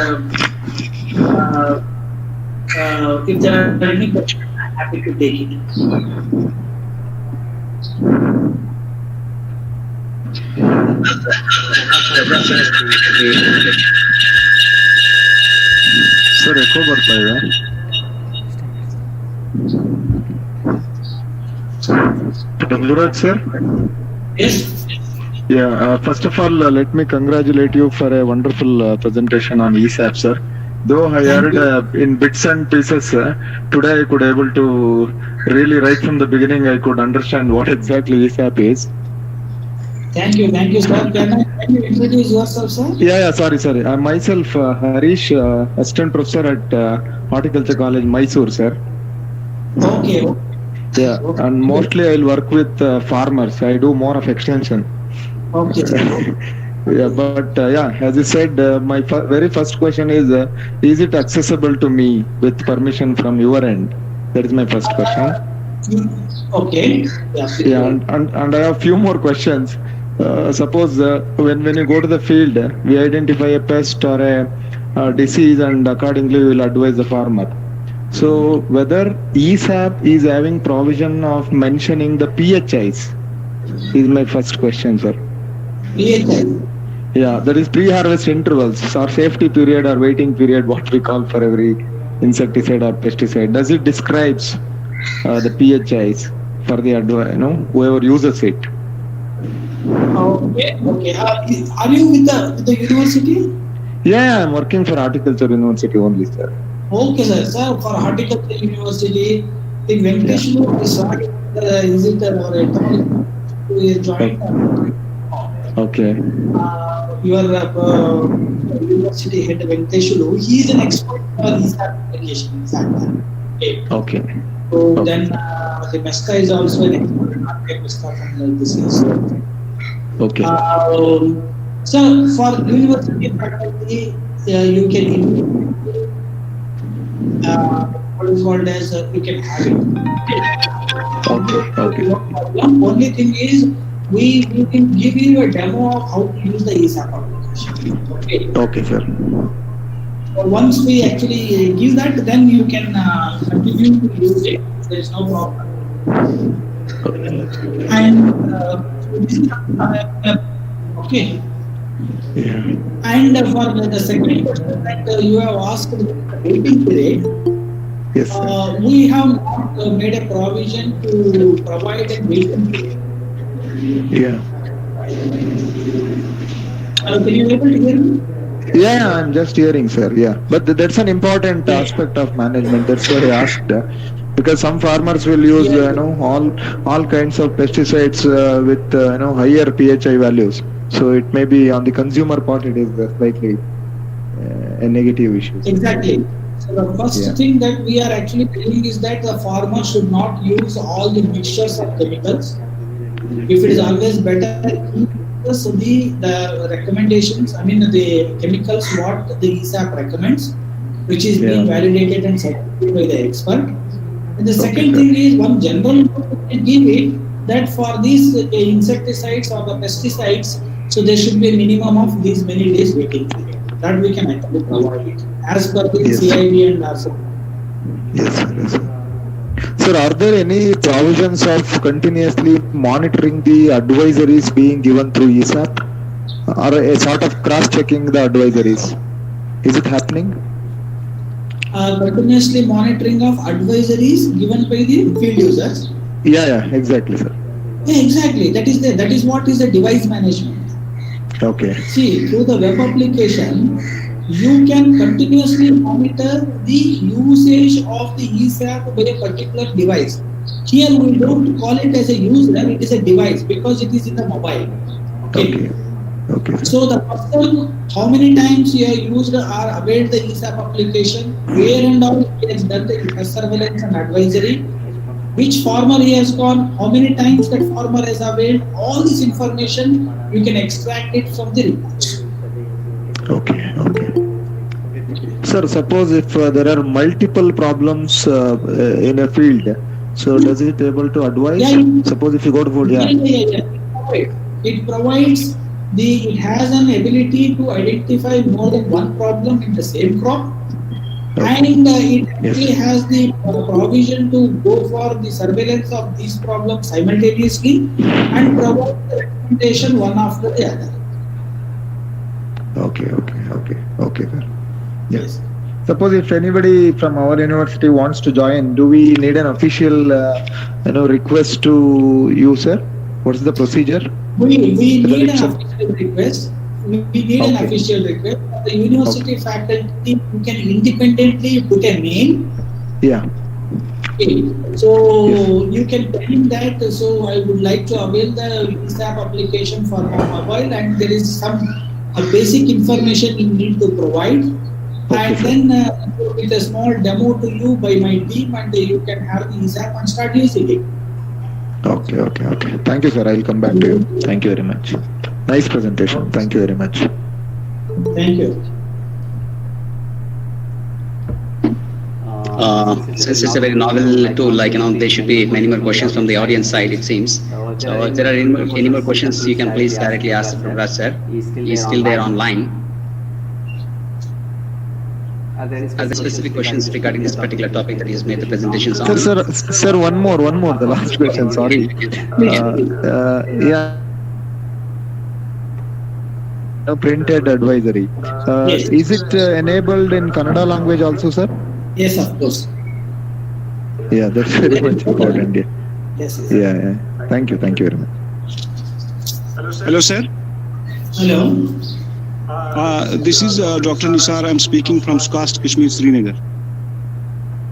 if there are any questions, I'm happy to take it. Sir, echo ಬರ್ತಾ ಇದೆ. Prabhuraj sir? Yes. Yeah, first of all, let me congratulate you for a wonderful presentation on e-SAP, sir. Though I heard in bits and pieces, today I could able to really right from the beginning I could understand what exactly e-SAP is. Thank you, sir. Can you introduce yourself, sir? Yeah, sorry. Myself, Harish, assistant professor at Horticulture College, Mysore, sir. Okay. Yeah, and mostly I'll work with farmers. I do more of extension. Okay. Yeah, but as you said, my very first question is it accessible to me with permission from your end? That is my first question. Okay. Yeah. Yeah, and I have few more questions. Suppose when you go to the field, we identify a pest or a disease, and accordingly we will advise the farmer. So whether e-SAP is having provision of mentioning the PHIs is my first question, sir. PHI. Yeah, that is pre-harvest intervals or safety period or waiting period, what we call for every insecticide or pesticide. Does it describes the PHIs for the whoever uses it? Okay. Okay. Are you with the university? Yeah, I'm working for Horticulture University only, sir. Okay, sir. Sir, for Horticulture University, the Venkateshwar is it or Entomology who is joined? Okay. Your university head Venkateshwar, he is an expert for these applications. Okay. Okay. So then the Meska is also an expert in Meska from this is. Okay. So for university faculty, you can what is called as you can have it. Okay. No problem. Only thing is we can give you a demo of how to use the e-SAP application. Okay. Okay, sir. So once we actually give that, then you can continue to use it. There is no problem. And okay. Yeah. And for the second question that you have asked, the waiting period, Yes, sir. we have not made a provision to provide a waiting period. Yeah. Can you able to hear me? Yeah, I'm just hearing, sir. Yeah, but that's an important aspect of management. That's why I asked. Because some farmers will use, all kinds of pesticides with higher PHI values. So it may be on the consumer part, it is slightly a negative issue. Exactly. So the first thing that we are actually telling is that the farmer should not use all the mixtures of chemicals. If it is always better, use the recommendations. I mean the chemicals what the e-SAP recommends, which is being validated and certified by the expert. And the second thing is one general give it that for these insecticides or the pesticides, so there should be a minimum of these many days waiting period. That we can actually provide it as per the CIB and also. Yes, sir. Yes, sir. Sir, are there any provisions of continuously monitoring the advisories being given through e-SAP, or a sort of cross-checking the advisories? Is it happening? Continuously monitoring of advisories given by the field users. Yeah, exactly, sir. Yeah, exactly. That is what is the device management. Okay. See, through the web application, you can continuously monitor the usage of the e-SAP by a particular device. Here we don't call it as a user, it is a device because it is in the mobile. Okay. So the person, how many times he has used or availed the e-SAP application, where and how he has done the surveillance and advisory, which farmer he has gone, how many times that farmer has availed, all this information you can extract it from the report. Okay. Sir, suppose if there are multiple problems in a field, so does it able to advise? Suppose if you go to food, It provides it has an ability to identify more than one problem in the same crop. And it actually has the provision to go for the surveillance of these problems simultaneously and provide the recommendation one after the other. Okay. Yes. Suppose if anybody from our university wants to join, do we need an official request to you, sir? What is the procedure? We need an official request. An official request. The university faculty, you can independently put a name. Yeah. Okay. So you can tell him that. So I would like to avail the e-SAP application for my mobile, and there is some basic information you need to provide. And then with a small demo to you by my team, and you can have the e-SAP and start using it. Okay. Thank you, sir. I'll come back to you. Thank you very much. Nice presentation. Thank you very much. Thank you. Since it's a very novel tool, like, there should be many more questions from the audience side, it seems. So if there are any more questions, you can please directly ask Prabhuraj sir. He's still there online. Are there specific questions regarding this particular topic that he's made the presentations on? Sir, one more, the last question, sorry. Yeah. Printed advisory. Yes. Is it enabled in Kannada language also, sir? Yes, of course. Yeah, that's very much important. Yeah. Yes. Yeah. Thank you very much. Hello, sir. Hello. This is Dr. Nisar. I'm speaking from Skast, Kashmir, Srinagar.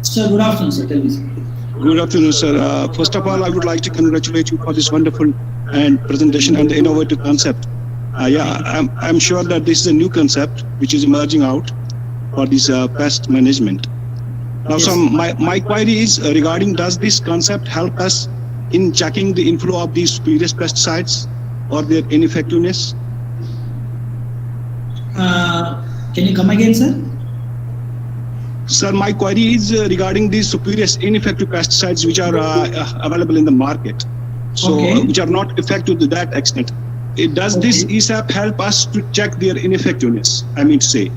Sir, good afternoon, sir. Tell me, sir. Good afternoon, sir. First of all, I would like to congratulate you for this wonderful and presentation and the innovative concept. I'm sure that this is a new concept which is emerging out for this pest management. Now, Yes. so my query is regarding, does this concept help us in checking the inflow of these spurious pesticides or their ineffectiveness? Can you come again, sir? Sir, my query is regarding these spurious ineffective pesticides which are available in the market, so Okay. which are not effective to that extent. Does this Okay. e-SAP help us to check their ineffectiveness? I mean to say.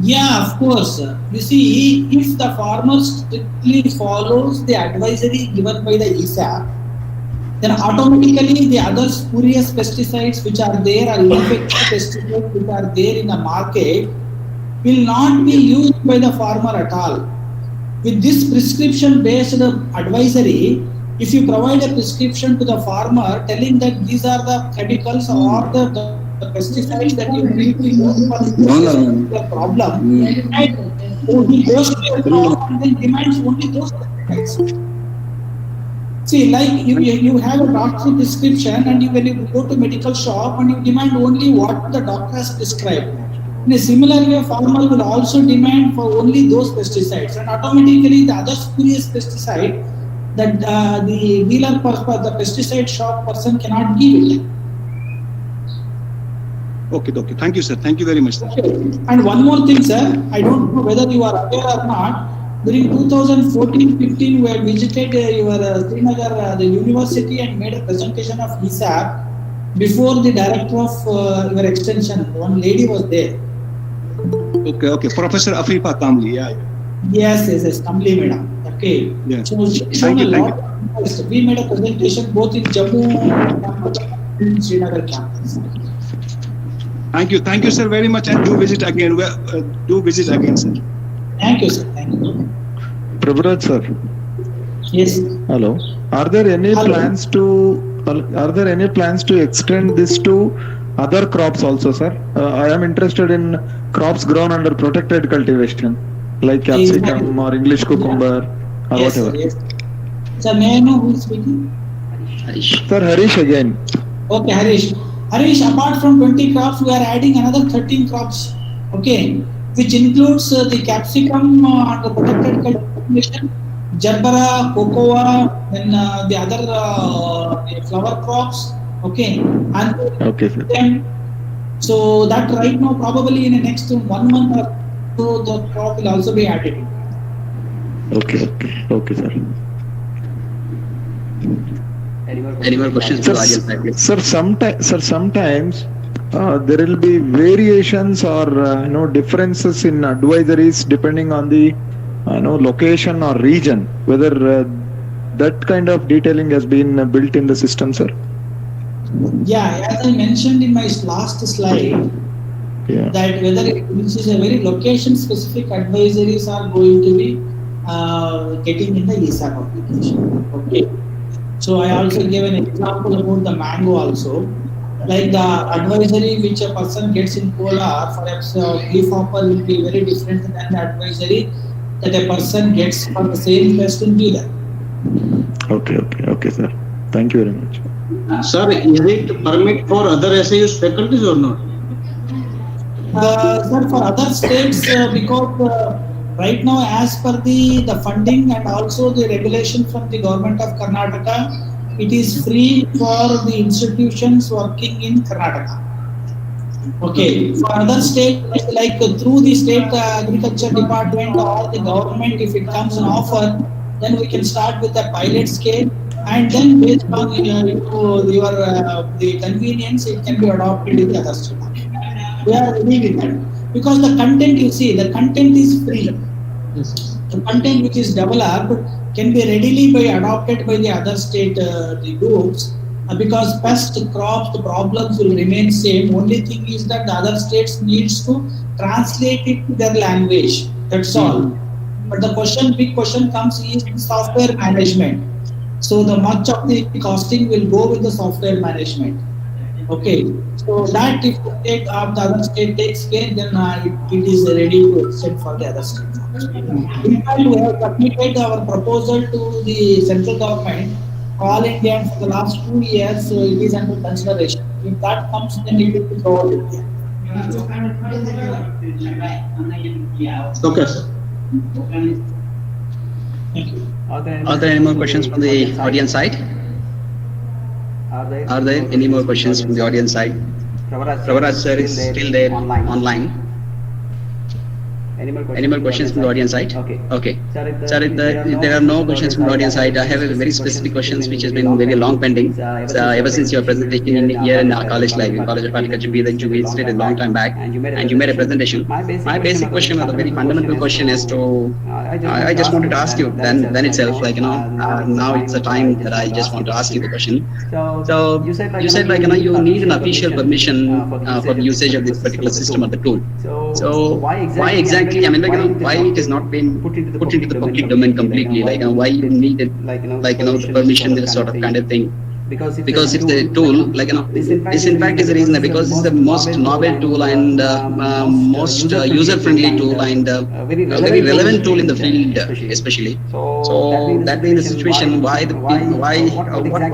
Yeah, of course. You see, if the farmer strictly follows the advisory given by the e-SAP, then automatically the other spurious pesticides which are there or ineffective pesticides which are there in the market will not be used by the farmer at all. With this prescription based advisory, if you provide a prescription to the farmer telling that these are the chemicals or the pesticides that you need to use for the problem, and he goes to your shop and then demands only those pesticides. See, like you have a doctor prescription and when you go to medical shop and you demand only what the doctor has prescribed. In a similar way, farmer will also demand for only those pesticides, and automatically the other spurious pesticide that the dealer, the pesticide shop person cannot give it. Okay. Thank you, sir. Thank you very much, sir. And one more thing, sir, I don't know whether you are aware or not. During 2014-15, we had visited your Srinagar, the university, and made a presentation of e-SAP before the director of your extension. One lady was there. Okay. Professor Afifa Kamli. Yeah. Yes, Kamli madam. Okay. Yeah. So she Thank you. interest. We made a presentation both in Jammu and in Srinagar campus. Thank you, sir, very much, and do visit again. Sir. Thank you, sir. Thank you. Prabhuraj sir. Yes. Hello. Are there any Hello. plans to extend this to other crops also, sir? I am interested in crops grown under protected cultivation, like capsicum or English cucumber or Yes, whatever. sir, yes. Sir, may I know who is speaking? Harish. Sir, Harish again. Okay, Harish. Harish, apart from 20 crops, we are adding another 13 crops. Okay, which includes the capsicum under protected cultivation, gerbera, cocoa, then the other the flower crops. Okay, and Okay, sir. then so that right now probably in the next 1 month or so the crop will also be added. Okay, sir. Any more questions from the audience side, please? Sir, sometimes there will be variations or differences in advisories depending on the location or region. Whether that kind of detailing has been built in the system, sir? Yeah, as I mentioned in my last slide, Yeah. that whether which is a very location specific advisories are going to be getting in the e-SAP application. Okay. So I also gave an example about the mango also. Like the advisory which a person gets in Kolar, perhaps leaf hopper will be very different than the advisory that a person gets for the same pest in dealer. Okay, sir. Thank you very much. Sir, is it permit for other SAUs faculties or not? Sir, for other states, because right now, as per the funding and also the regulation from the government of Karnataka, it is free for the institutions working in Karnataka. Okay, for other states, like through the state agriculture department or the government, if it comes an offer, then we can start with a pilot scale, and then based on your the convenience, it can be adopted in the other state. We are ready with that because the content, you see, the content is free. The content which is developed can be readily be adopted by the other state the groups because pest crops the problems will remain same. Only thing is that the other states needs to translate it to their language. That's all. But the big question comes is software management. So the much of the costing will go with the software management. Okay, so that if the state of the other state takes care, then it is ready to extend for the other states. In fact, we have submitted our proposal to the central government, all India, and for the last 2 years, so it is under consideration. If that comes, then it will be throughout India. Okay, sir. Thank you. Are there any more questions from the audience side? Are there any more questions from the audience side? Prabhuraj sir is still there online. Any more questions from the audience side? Okay. Sir, if there are no questions from the audience side, I have a very specific questions which has been very long pending. Ever since your presentation here in our college life, in College of Agriculture, that you visited a long time back, and you made a presentation. My basic question, or the very fundamental question, is to I just wanted to ask you then itself, like now it's the time that I just want to ask you the question. So you said like you need an official permission for the usage of this particular system or the tool. So why exactly? I mean, why it has not been put into the public domain completely? Like, why you need it, the permission, this sort of kind of thing? Because it's the tool, this in fact is the reason, because it's the most novel tool and most user-friendly tool and very relevant tool in the field, especially. So that being the situation, what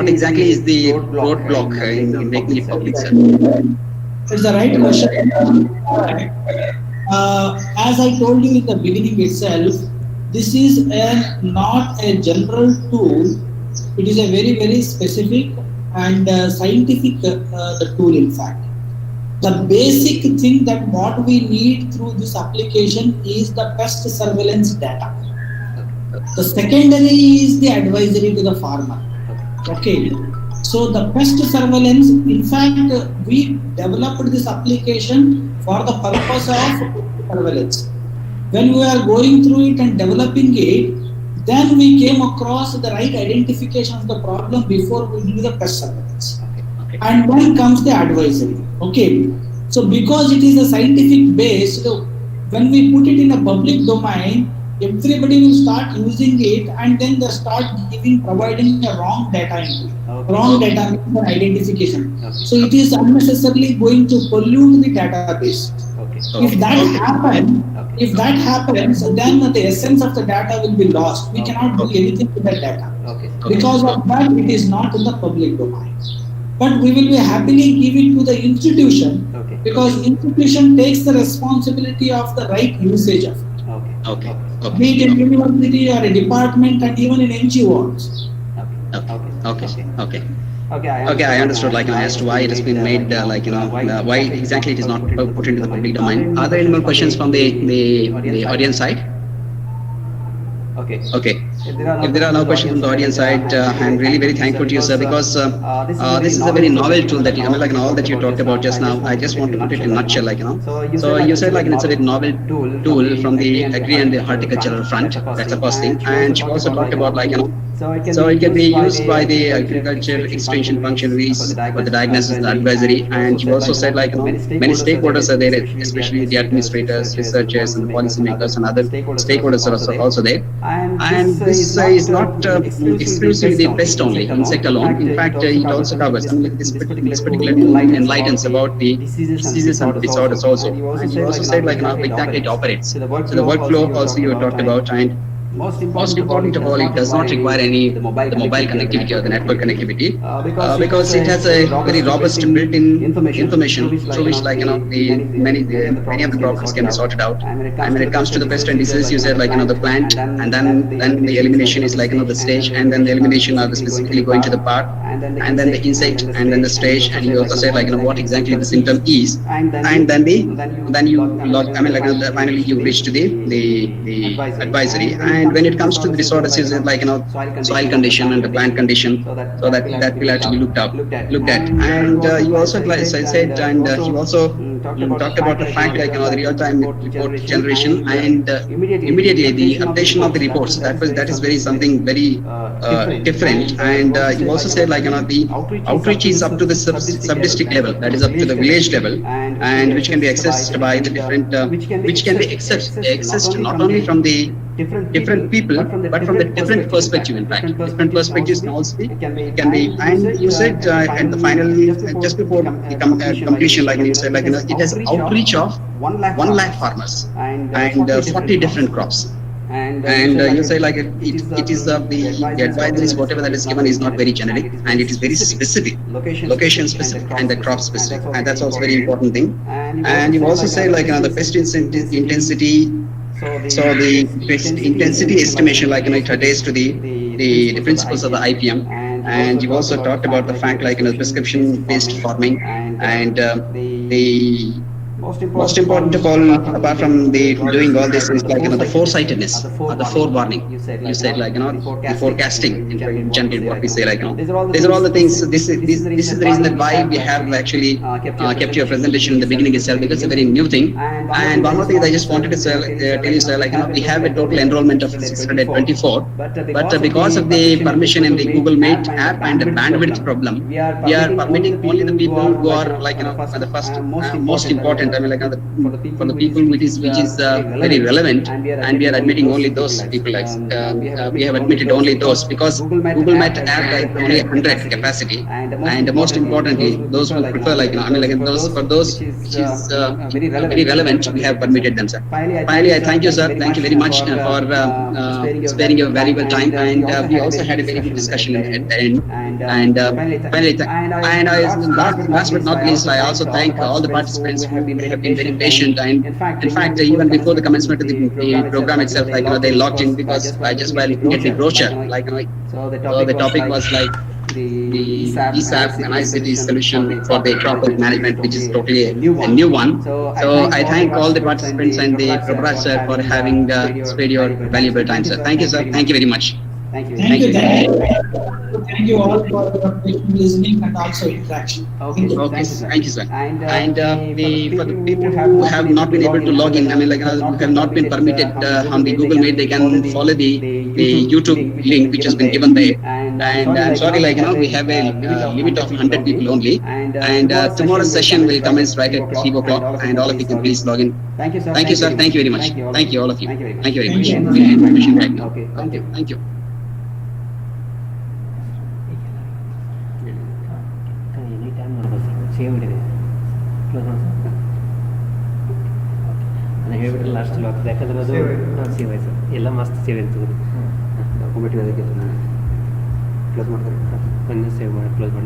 exactly is the roadblock in making it public, sir? It's the right question. As I told you in the beginning itself, this is not a general tool. It is a very, very specific and scientific tool, in fact. The basic thing that what we need through this application is the pest surveillance data. The secondary is the advisory to the farmer. Okay. So the pest surveillance, in fact, we developed this application for the purpose of surveillance. When we are going through it and developing it, then we came across the right identification of the problem before we do the pest surveillance. Okay. And then comes the advisory. Okay. So because it is a scientific based, when we put it in a public domain, everybody will start using it and then they start providing a wrong data into it. Wrong data for identification. So it is unnecessarily going to pollute the database. If that happens, then the essence of the data will be lost. We cannot do anything with that data. Because of that, it is not in the public domain. But we will be happily give it to the institution because institution takes the responsibility of the right usage of it. Be it in university or a department and even in NGOs. Okay, I understood. As to why it has been made, why exactly it is not put into the public domain. Are there any more questions from the audience side? Okay. If there are no questions from the audience side, I'm really very thankful to you, sir, because this is a very novel tool that all that you talked about just now. I just want to put it in a nutshell, So you said it's a very novel tool from the agri and the horticultural front. That's the first thing. And you also talked about so it can be used by the agriculture extension functionaries for the diagnosis and advisory. And you also said many stakeholders are there, especially the administrators, researchers, and the policymakers and other stakeholders are also there. And this is not exclusively the pest only, insect alone. In fact, it also covers. This particularly enlightens about the diseases and disorders also. And you also said how exactly it operates. So the workflow also you talked about, and Most important of all, it does not require any the mobile connectivity or the network connectivity because it has a very robust built-in information through which many of the problems can be sorted out. And when it comes to the pest and disease, you said the plant, and then the elimination is the stage, and then the elimination are specifically going to the part, and then the insect, and then the stage, and you also said what exactly the symptom is, and then you log, finally you reach to the advisory. And when it comes to the disorders, is soil condition and the plant condition, so that will have to be looked at. And you also said, and you also talked about the fact the real-time report generation, and immediately the updation of the reports. That is something very different. And you also said the outreach is up to the sub-district level, that is up to the village level, and which can be accessed by the different, which can be accessed not only from the different people, but from the different perspective. In fact, different perspectives can also be. And you said at the final, just before the completion, you said it has outreach of 1 lakh farmers and 40 different crops. And you say it is the advisories, whatever that is given is not very generic, and it is very specific, location specific, and the crop specific, and that's also very important thing. And you also say the pest intensity. So the pest intensity estimation it adheres to the principles of the IPM. And you also talked about the fact prescription based farming, and the most important of all, apart from the doing all this, is the foresightedness or the forewarning. You said the forecasting in general, what we say these are all the things. This is the reason that why we have actually kept your presentation in the beginning itself, because it's a very new thing. And one more thing that I just wanted to tell you, sir, we have a total enrollment of 624, but because of the permission in the Google Meet app and the bandwidth problem, we are permitting only the people who are the first most important. For the people which is very relevant, and we are admitting only those people. We have admitted only those, because Google Meet app only 100 capacity, and most importantly, those who prefer those which is very relevant, we have permitted them, sir. Finally, I thank you, sir. Thank you very much for sparing your valuable time, and we also had a very good discussion at the end. And finally, last but not least, I also thank all the participants who have been very patient, and in fact even before the commencement of the program itself, they logged in, because by looking at the brochure, so the topic was the e-SAP and ICT solution for the crop pest management, which is totally a new one. So I thank all the participants and the Prabhuraj sir for having spared your valuable time, sir. Thank you, sir. Thank you very much. Thank you. Thank you all for your patient listening and also interaction. Okay, thank you, sir. And for the people who have not been able to log in, who have not been permitted on the Google Meet, they can follow the YouTube link which has been given there. And I'm sorry, we have a limit of 100 people only. And tomorrow's session will commence right at 3 o'clock, and all of you can please log in. Thank you, sir. Thank you, sir. Thank you very much. Thank you, all of you. Thank you very much. Okay. Thank you. ಹೇಳ್ಬಿಟ್ರೆ last ಆಗ್ತದೆ, ಯಾಕಂದ್ರೆ ಅದು save ಆಯ್ತು sir, ಎಲ್ಲ ಮಸ್ತ್ save ಇರ್ತದೆ. Document ಅದಕ್ಕೆ close ಮಾಡ್ತಾರೆ, ಸೇವ್ ಮಾಡಿ ಕ್ಲೋಸ್ ಮಾಡಿ.